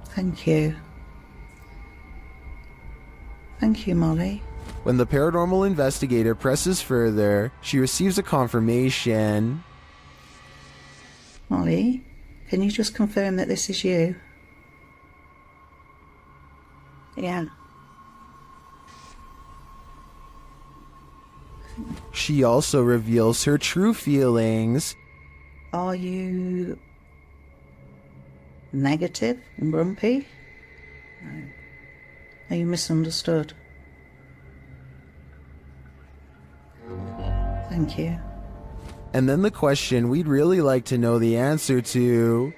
Thank you. Thank you, Molly. When the paranormal investigator presses further, she receives a confirmation. Molly, can you just confirm that this is you? Yeah. She also reveals her true feelings. Are you negative and grumpy? No. Are you misunderstood? Thank you. And then the question we'd really like to know the answer to.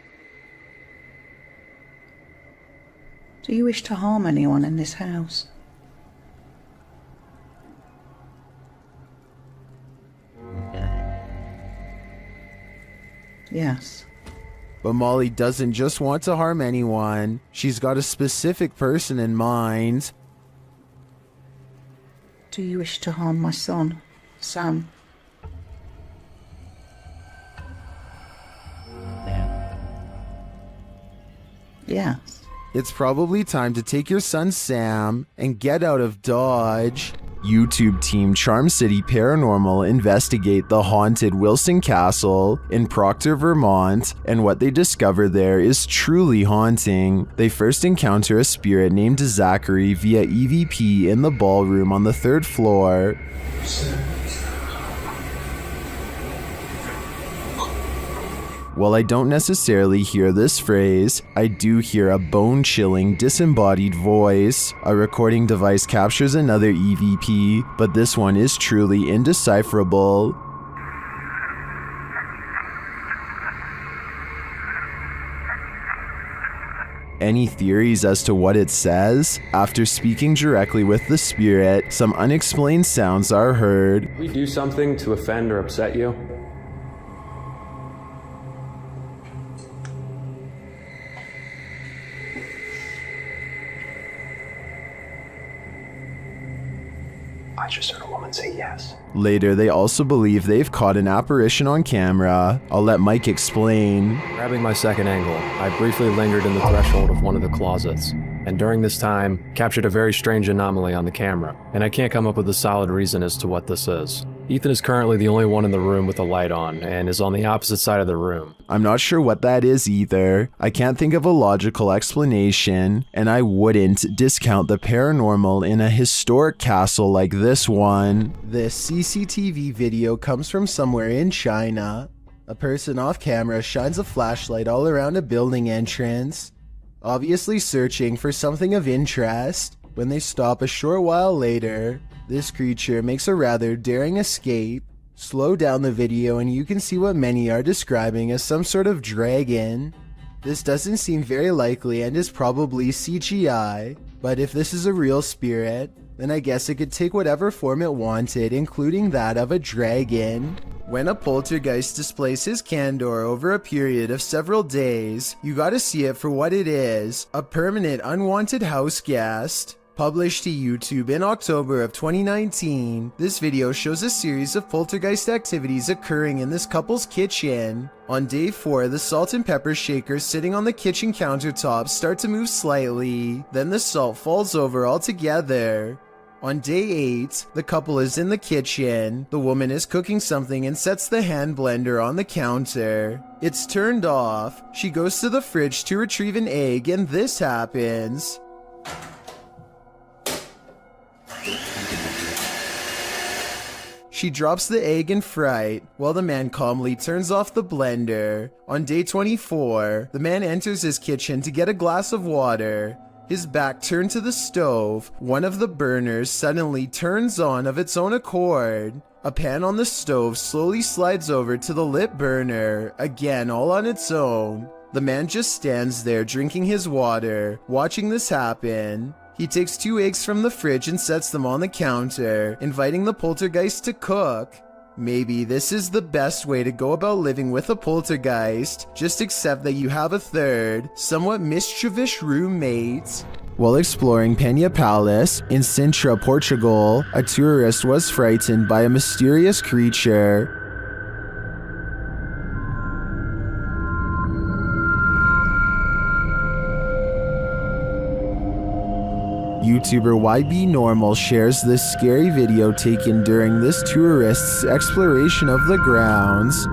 Do you wish to harm anyone in this house? Yes. But Molly doesn't just want to harm anyone. She's got a specific person in mind. Do you wish to harm my son, Sam? Yes. It's probably time to take your son Sam and get out of Dodge. YouTube team Charm City Paranormal investigate the haunted Wilson Castle in Proctor, Vermont, and what they discover there is truly haunting. They first encounter a spirit named Zachary via EVP in the ballroom on the 3rd floor. While I don't necessarily hear this phrase, I do hear a bone-chilling, disembodied voice. A recording device captures another EVP, but this one is truly indecipherable. Any theories as to what it says? After speaking directly with the spirit, some unexplained sounds are heard. Did we do something to offend or upset you? I just heard a woman say yes. Later, they also believe they've caught an apparition on camera. I'll let Mike explain. Grabbing my second angle, I briefly lingered in the threshold of one of the closets, and during this time, captured a very strange anomaly on the camera, and I can't come up with a solid reason as to what this is. Ethan is currently the only one in the room with a light on, and is on the opposite side of the room. I'm not sure what that is either. I can't think of a logical explanation, and I wouldn't discount the paranormal in a historic castle like this one. This CCTV video comes from somewhere in China. A person off camera shines a flashlight all around a building entrance, obviously searching for something of interest. When they stop a short while later, this creature makes a rather daring escape. Slow down the video and you can see what many are describing as some sort of dragon. This doesn't seem very likely and is probably CGI, but if this is a real spirit, then I guess it could take whatever form it wanted, including that of a dragon. When a poltergeist displays his candor over a period of several days, you gotta see it for what it is, a permanent unwanted house guest. Published to YouTube in October of 2019, this video shows a series of poltergeist activities occurring in this couple's kitchen. On day 4, the salt and pepper shakers sitting on the kitchen countertop start to move slightly, then the salt falls over altogether. On day 8, the couple is in the kitchen. The woman is cooking something and sets the hand blender on the counter. It's turned off. She goes to the fridge to retrieve an egg and this happens. She drops the egg in fright, while the man calmly turns off the blender. On day 24, the man enters his kitchen to get a glass of water. His back turned to the stove. One of the burners suddenly turns on of its own accord. A pan on the stove slowly slides over to the lit burner, again all on its own. The man just stands there drinking his water, watching this happen. He takes 2 eggs from the fridge and sets them on the counter, inviting the poltergeist to cook. Maybe this is the best way to go about living with a poltergeist. Just accept that you have a third, somewhat mischievous roommate. While exploring Penha Palace in Sintra, Portugal, a tourist was frightened by a mysterious creature. YouTuber YB Normal shares this scary video taken during this tourist's exploration of the grounds.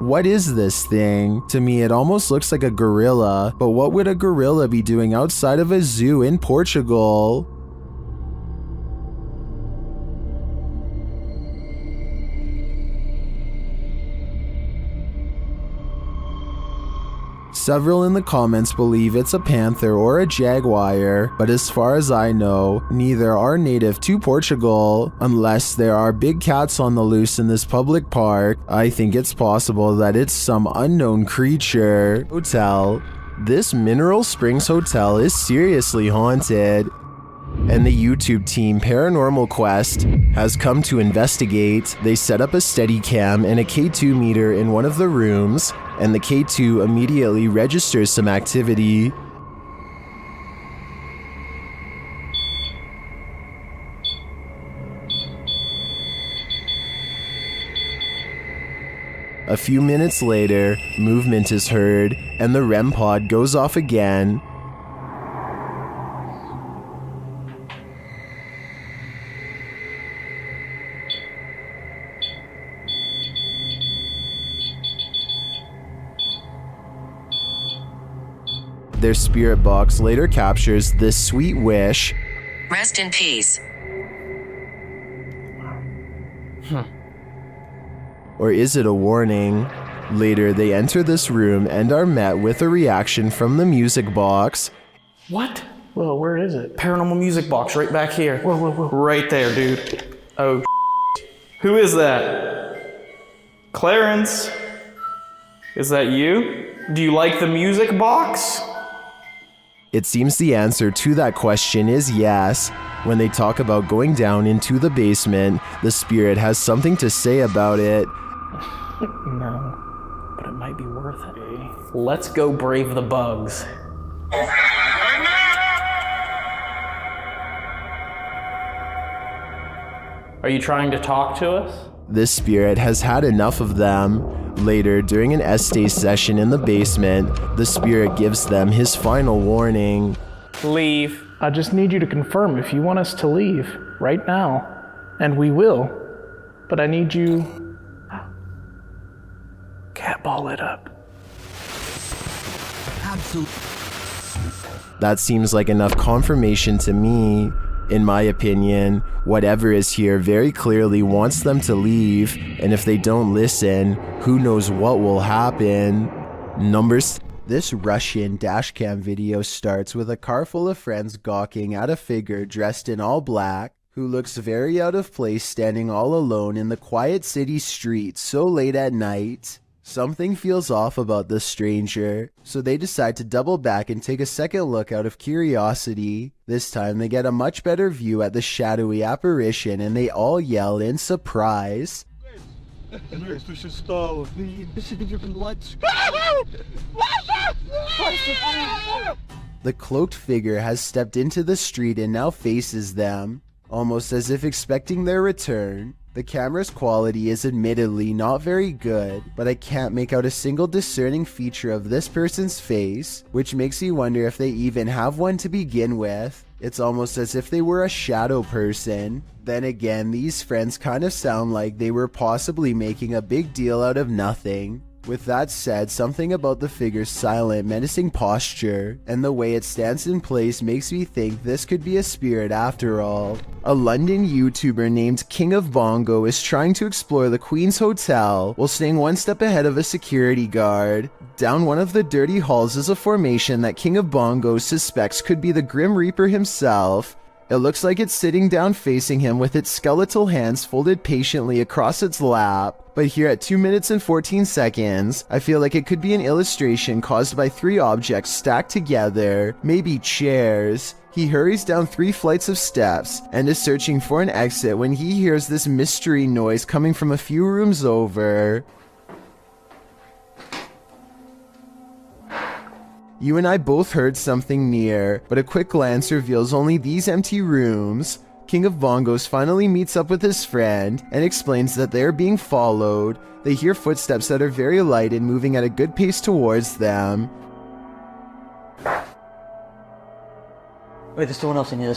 What is this thing? To me, it almost looks like a gorilla, but what would a gorilla be doing outside of a zoo in Portugal? Several in the comments believe it's a panther or a jaguar, but as far as I know, neither are native to Portugal. Unless there are big cats on the loose in this public park, I think it's possible that it's some unknown creature. Hotel. This Mineral Springs Hotel is seriously haunted, and the YouTube team Paranormal Quest has come to investigate. They set up a Steadicam and a K2 meter in one of the rooms, and the K2 immediately registers some activity. A few minutes later, movement is heard, and the REM pod goes off again. Their spirit box later captures this sweet wish. Rest in peace. Or is it a warning? Later, they enter this room and are met with a reaction from the music box. What? Whoa, where is it? Paranormal music box right back here. Whoa, whoa, whoa. Right there, dude. Oh, who is that? Clarence? Is that you? Do you like the music box? It seems the answer to that question is yes. When they talk about going down into the basement, the spirit has something to say about it. No, but it might be worth it. Let's go brave the bugs. Are you trying to talk to us? This spirit has had enough of them. Later, during an essay session in the basement, the spirit gives them his final warning. Leave. I just need you to confirm if you want us to leave right now. And we will. But I need you... Cat ball it up. Absolutely. That seems like enough confirmation to me. In my opinion, whatever is here very clearly wants them to leave, and if they don't listen, who knows what will happen. Numbers. This Russian dashcam video starts with a car full of friends gawking at a figure dressed in all black, who looks very out of place standing all alone in the quiet city streets so late at night. Something feels off about this stranger, so they decide to double back and take a second look out of curiosity. This time they get a much better view at the shadowy apparition and they all yell in surprise. The cloaked figure has stepped into the street and now faces them, almost as if expecting their return. The camera's quality is admittedly not very good, but I can't make out a single discerning feature of this person's face, which makes me wonder if they even have one to begin with. It's almost as if they were a shadow person. Then again, these friends kind of sound like they were possibly making a big deal out of nothing. With that said, something about the figure's silent, menacing posture and the way it stands in place makes me think this could be a spirit after all. A London YouTuber named King of Bongo is trying to explore the Queen's Hotel while staying one step ahead of a security guard. Down one of the dirty halls is a formation that King of Bongo suspects could be the Grim Reaper himself. It looks like it's sitting down facing him with its skeletal hands folded patiently across its lap. But here at 2 minutes and 14 seconds, I feel like it could be an illustration caused by 3 objects stacked together, maybe chairs. He hurries down 3 flights of steps and is searching for an exit when he hears this mystery noise coming from a few rooms over. You and I both heard something near, but a quick glance reveals only these empty rooms. King of Bongos finally meets up with his friend and explains that they are being followed. They hear footsteps that are very light and moving at a good pace towards them. Wait, there's someone else in here,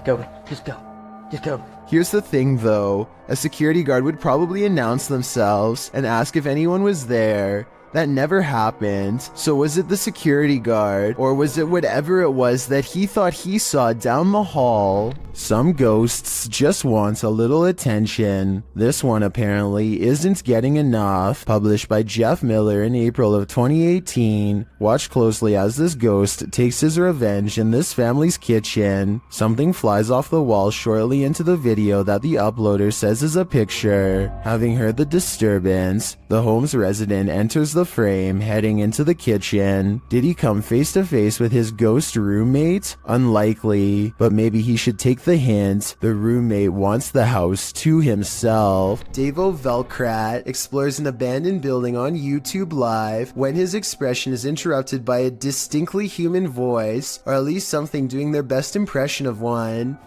Go, just go. Here's the thing though, a security guard would probably announce themselves and ask if anyone was there. That never happened. So was it the security guard, or was it whatever it was that he thought he saw down the hall? Some ghosts just want a little attention. This one apparently isn't getting enough. Published by Jeff Miller in April of 2018. Watch closely as this ghost takes his revenge in this family's kitchen. Something flies off the wall shortly into the video that the uploader says is a picture. Having heard the disturbance, the home's resident enters the frame, heading into the kitchen. Did he come face to face with his ghost roommate? Unlikely, but maybe he should take the hint. The roommate wants the house to himself. Davo Velkrat explores an abandoned building on YouTube Live when his expression is interrupted by a distinctly human voice, or at least something doing their best impression of one.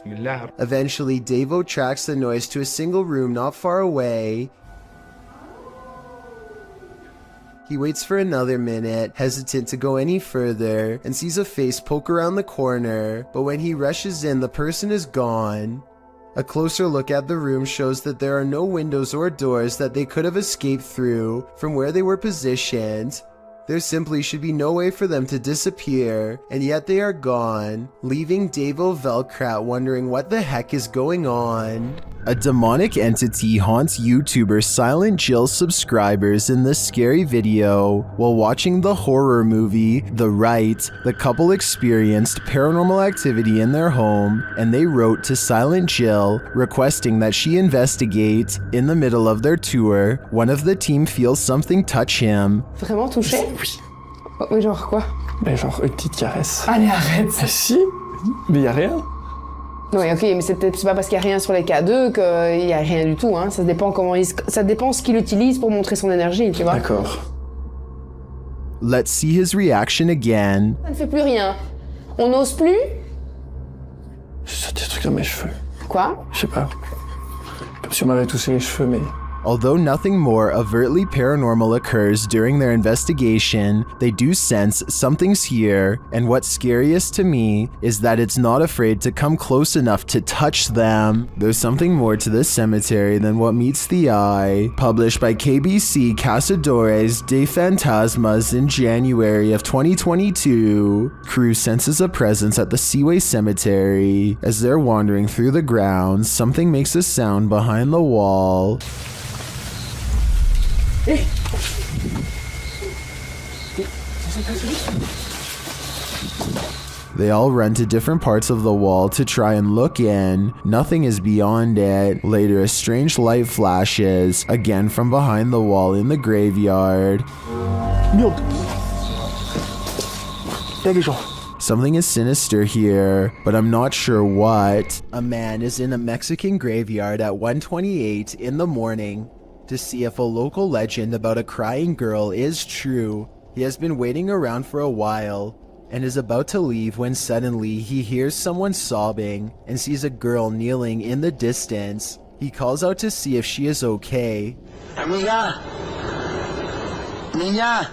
Eventually, Davo tracks the noise to a single room not far away. He waits for another minute, hesitant to go any further, and sees a face poke around the corner, but when he rushes in, the person is gone. A closer look at the room shows that there are no windows or doors that they could have escaped through from where they were positioned. There simply should be no way for them to disappear, and yet they are gone, leaving Davo Velkrat wondering what the heck is going on. A demonic entity haunts YouTuber Silent Jill subscribers in this scary video. While watching the horror movie The Rite, the couple experienced paranormal activity in their home, and they wrote to Silent Jill requesting that she investigate. In the middle of their tour, one of the team feels something touch him. Vraiment touché? Oui. Mais genre quoi? Mais genre une petite caresse. Allez, arrête! Ah si? Mais y a rien. Non mais ok, mais c'est pas parce qu'il y a rien sur les K2 qu'il y a rien du tout, hein. Ça dépend ça dépend ce qu'il utilise pour montrer son énergie, tu vois. D'accord. Let's see his reaction again. Ça ne fait plus rien. On n'ose plus? J'ai des trucs dans mes cheveux. Quoi? Je sais pas. Comme si on m'avait touché les cheveux, mais... Although nothing more overtly paranormal occurs during their investigation, they do sense something's here, and what's scariest to me is that it's not afraid to come close enough to touch them. There's something more to this cemetery than what meets the eye. Published by KBC Cazadores de Fantasmas in January of 2022, crew senses a presence at the Seaway Cemetery. As they're wandering through the grounds, something makes a sound behind the wall. Hey. They all run to different parts of the wall to try and look in. Nothing is beyond it. Later, a strange light flashes, again from behind the wall in the graveyard. Something is sinister here, but I'm not sure what. A man is in a Mexican graveyard at 1:28 in the morning to see if a local legend about a crying girl is true. He has been waiting around for a while and is about to leave when suddenly he hears someone sobbing and sees a girl kneeling in the distance. He calls out to see if she is okay. Amiga. Niña.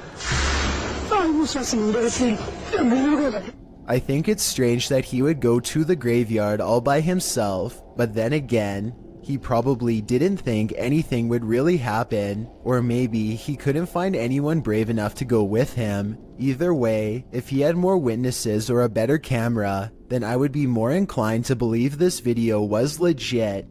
I think it's strange that he would go to the graveyard all by himself, but then again, he probably didn't think anything would really happen, or maybe he couldn't find anyone brave enough to go with him. Either way, if he had more witnesses or a better camera, then I would be more inclined to believe this video was legit.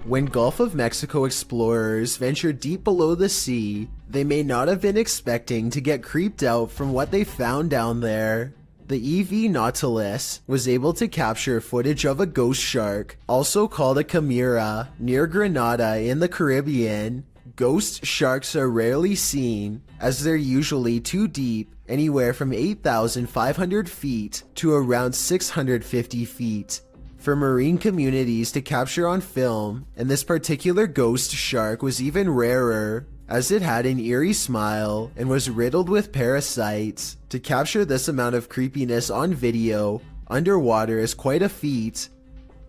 When Gulf of Mexico explorers ventured deep below the sea, they may not have been expecting to get creeped out from what they found down there. The EV Nautilus was able to capture footage of a ghost shark, also called a chimera, near Grenada in the Caribbean. Ghost sharks are rarely seen, as they're usually too deep, anywhere from 8,500 feet to around 650 feet. For marine communities to capture on film, and this particular ghost shark was even rarer, as it had an eerie smile and was riddled with parasites. To capture this amount of creepiness on video underwater is quite a feat.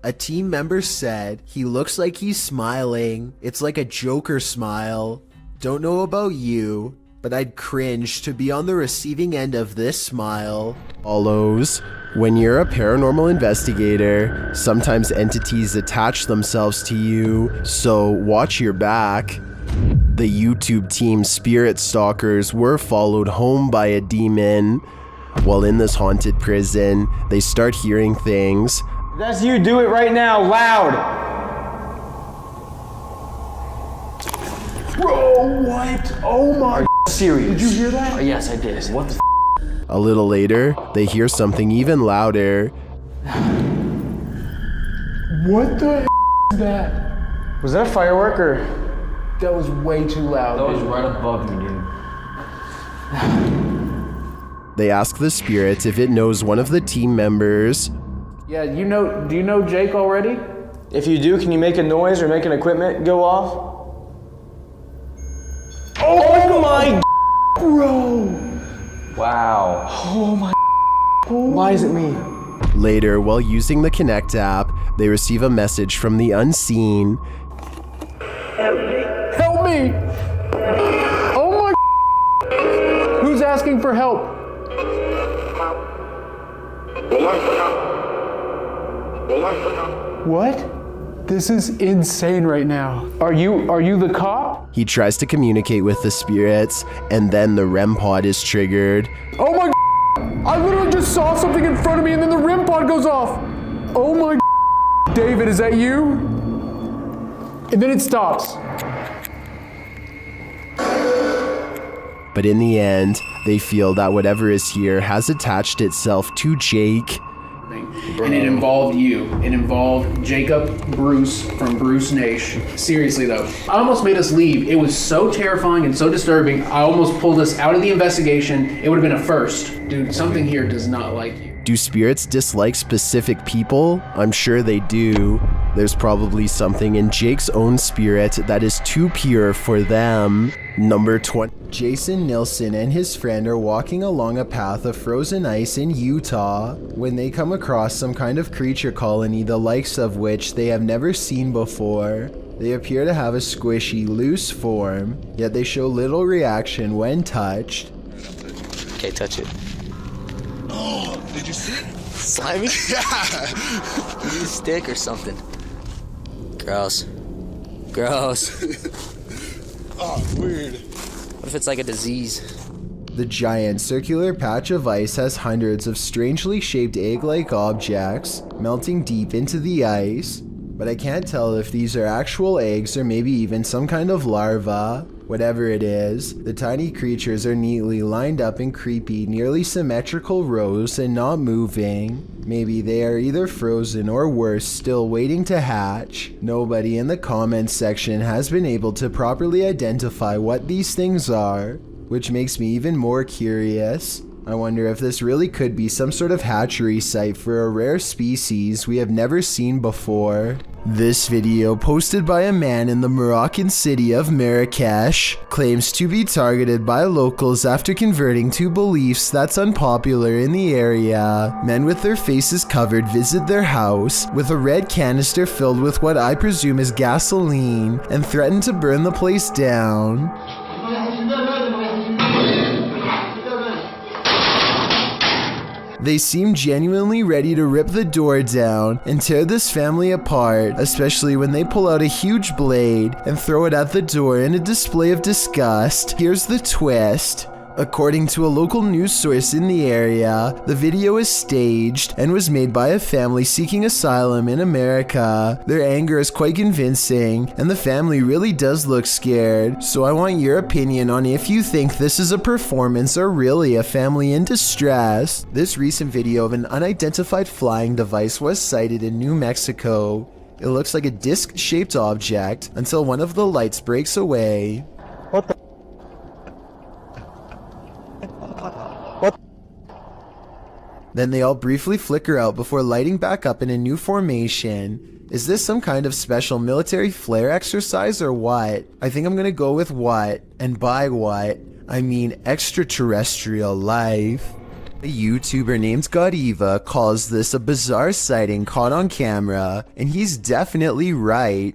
A team member said, "He looks like he's smiling. It's like a Joker smile. Don't know about you, but I'd cringe to be on the receiving end of this smile." Follows. When you're a paranormal investigator, sometimes entities attach themselves to you, so watch your back. The YouTube team Spirit Stalkers were followed home by a demon. While in this haunted prison, they start hearing things. That's you, do it right now, loud! Bro, what? Oh my... Are you serious? Did you hear that? Oh, yes, I did. What the A little later, they hear something even louder. What the is that? Was that a firework or? That was way too loud. That was right above me, dude. They ask the spirit if it knows one of the team members. Yeah, do you know Jake already? If you do, can you make a noise or make an equipment go off? Oh my bro! Wow. Oh my. Why is it me? Later, while using the Connect app, they receive a message from the unseen. Help me! Oh my. Who's asking for help? What? This is insane right now. Are you the cop? He tries to communicate with the spirits, and then the REM pod is triggered. Oh my. I literally just saw something in front of me and then the REM pod goes off. Oh my. David, is that you? And then it stops. But in the end, they feel that whatever is here has attached itself to Jake. And it involved you. It involved Jacob Bruce from Bruce Nation. Seriously though, I almost made us leave. It was so terrifying and so disturbing. I almost pulled us out of the investigation. It would have been a first. Dude, something here does not like you. Do spirits dislike specific people? I'm sure they do. There's probably something in Jake's own spirit that is too pure for them. Number 20. Jason Nilsson and his friend are walking along a path of frozen ice in Utah when they come across some kind of creature colony the likes of which they have never seen before. They appear to have a squishy, loose form, yet they show little reaction when touched. Okay, touch it. Oh, did you see it? Slimy? Yeah. Need a stick or something. Gross. Gross. Oh, weird. What if it's like a disease? The giant circular patch of ice has hundreds of strangely shaped egg-like objects melting deep into the ice. but I can't tell if these are actual eggs or maybe even some kind of larva. Whatever it is, the tiny creatures are neatly lined up in creepy, nearly symmetrical rows and not moving. Maybe they are either frozen or worse, still waiting to hatch. Nobody in the comments section has been able to properly identify what these things are, which makes me even more curious. I wonder if this really could be some sort of hatchery site for a rare species we have never seen before. This video, posted by a man in the Moroccan city of Marrakesh, claims to be targeted by locals after converting to beliefs that's unpopular in the area. Men with their faces covered visit their house with a red canister filled with what I presume is gasoline and threaten to burn the place down. They seem genuinely ready to rip the door down and tear this family apart, especially when they pull out a huge blade and throw it at the door in a display of disgust. Here's the twist. According to a local news source in the area, the video is staged and was made by a family seeking asylum in America. Their anger is quite convincing, and the family really does look scared. So I want your opinion on if you think this is a performance or really a family in distress. This recent video of an unidentified flying device was sighted in New Mexico. It looks like a disc-shaped object until one of the lights breaks away. What the? Then they all briefly flicker out before lighting back up in a new formation. Is this some kind of special military flare exercise or what? I think I'm gonna go with what, and by what, I mean extraterrestrial life. A YouTuber named Godiva calls this a bizarre sighting caught on camera, and he's definitely right.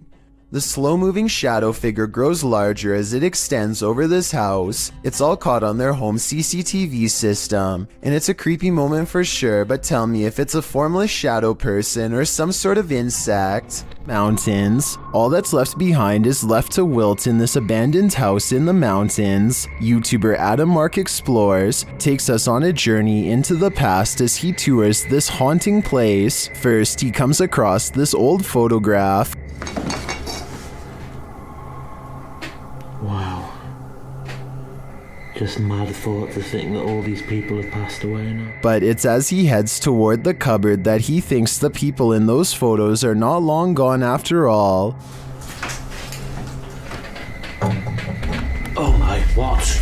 The slow-moving shadow figure grows larger as it extends over this house. It's all caught on their home CCTV system, and it's a creepy moment for sure, but tell me if it's a formless shadow person or some sort of insect. Mountains. All that's left behind is left to wilt in this abandoned house in the mountains. YouTuber Adam Mark Explores takes us on a journey into the past as he tours this haunting place. First, he comes across this old photograph. Wow. Just mad thought to think that all these people have passed away now. But it's as he heads toward the cupboard that he thinks the people in those photos are not long gone after all. Oh my, what?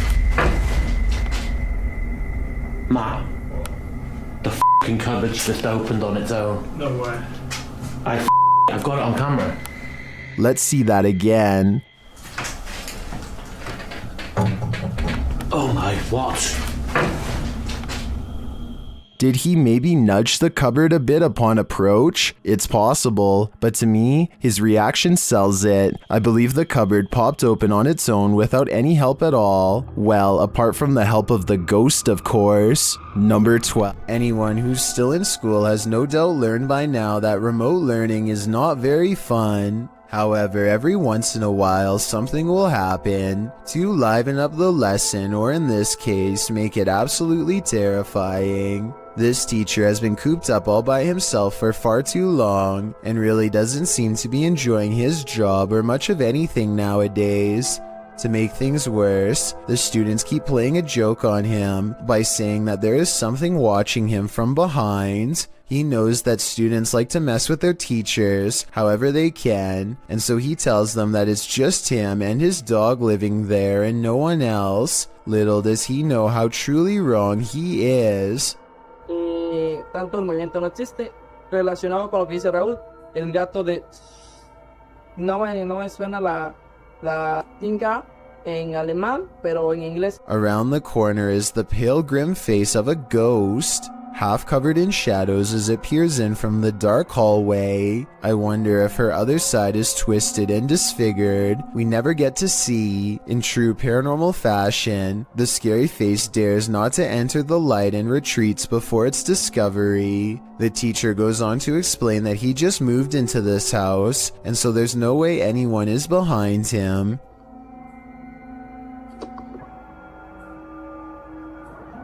Matt, the f***ing cupboard's just opened on its own. No way. I've got it on camera. Let's see that again. Oh my, what? Did he maybe nudge the cupboard a bit upon approach? It's possible, but to me, his reaction sells it. I believe the cupboard popped open on its own without any help at all. Well, apart from the help of the ghost, of course. Number 12. Anyone who's still in school has no doubt learned by now that remote learning is not very fun. However, every once in a while, something will happen to liven up the lesson, or in this case, make it absolutely terrifying. This teacher has been cooped up all by himself for far too long, and really doesn't seem to be enjoying his job or much of anything nowadays. To make things worse, the students keep playing a joke on him by saying that there is something watching him from behind. He knows that students like to mess with their teachers however they can, and so he tells them that it's just him and his dog living there and no one else. Little does he know how truly wrong he is. Tanto el movimiento no existe, relacionado con lo que dice Raúl, el gato de... No me suena la tinga en alemán, pero en inglés. Around the corner is the pale grim face of a ghost, half covered in shadows as it peers in from the dark hallway. I wonder if her other side is twisted and disfigured. We never get to see. In true paranormal fashion, the scary face dares not to enter the light and retreats before its discovery. The teacher goes on to explain that he just moved into this house, and so there's no way anyone is behind him.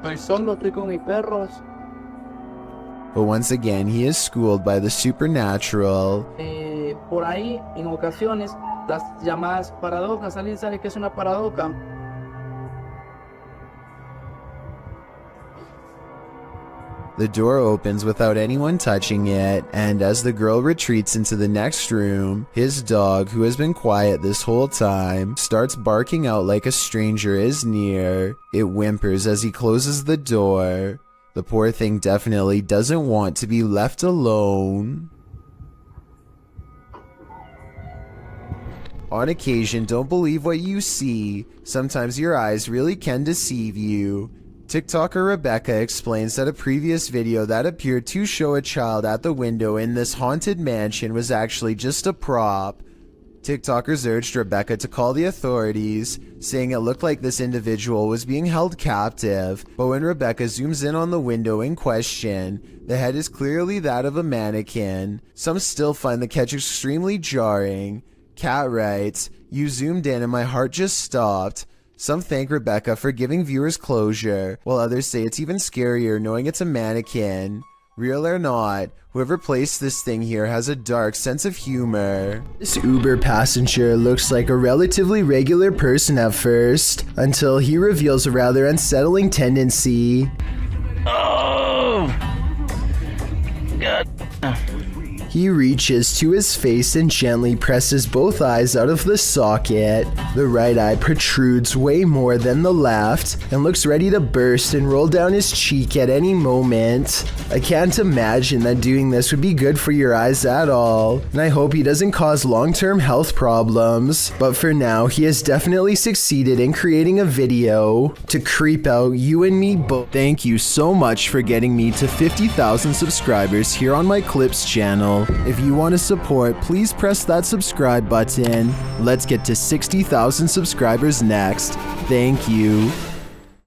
Estoy con mis perros. But once again, he is schooled by the supernatural. por ahí, en ocasiones, las llamadas paradojas. ¿Alguien sabe qué es una paradoja? The door opens without anyone touching it, and as the girl retreats into the next room, his dog, who has been quiet this whole time, starts barking out like a stranger is near. It whimpers as he closes the door. The poor thing definitely doesn't want to be left alone. On occasion, don't believe what you see. Sometimes your eyes really can deceive you. TikToker Rebecca explains that a previous video that appeared to show a child at the window in this haunted mansion was actually just a prop. TikTokers urged Rebecca to call the authorities, saying it looked like this individual was being held captive, but when Rebecca zooms in on the window in question, the head is clearly that of a mannequin. Some still find the catch extremely jarring. Kat writes, "You zoomed in and my heart just stopped." Some thank Rebecca for giving viewers closure, while others say it's even scarier knowing it's a mannequin. Real or not, whoever placed this thing here has a dark sense of humor. This Uber passenger looks like a relatively regular person at first, until he reveals a rather unsettling tendency. Oh! God. He reaches to his face and gently presses both eyes out of the socket. The right eye protrudes way more than the left and looks ready to burst and roll down his cheek at any moment. I can't imagine that doing this would be good for your eyes at all, and I hope he doesn't cause long-term health problems. But for now, he has definitely succeeded in creating a video to creep out you and me both. Thank you so much for getting me to 50,000 subscribers here on my Clips channel. If you want to support, please press that subscribe button. Let's get to 60,000 subscribers next. Thank you.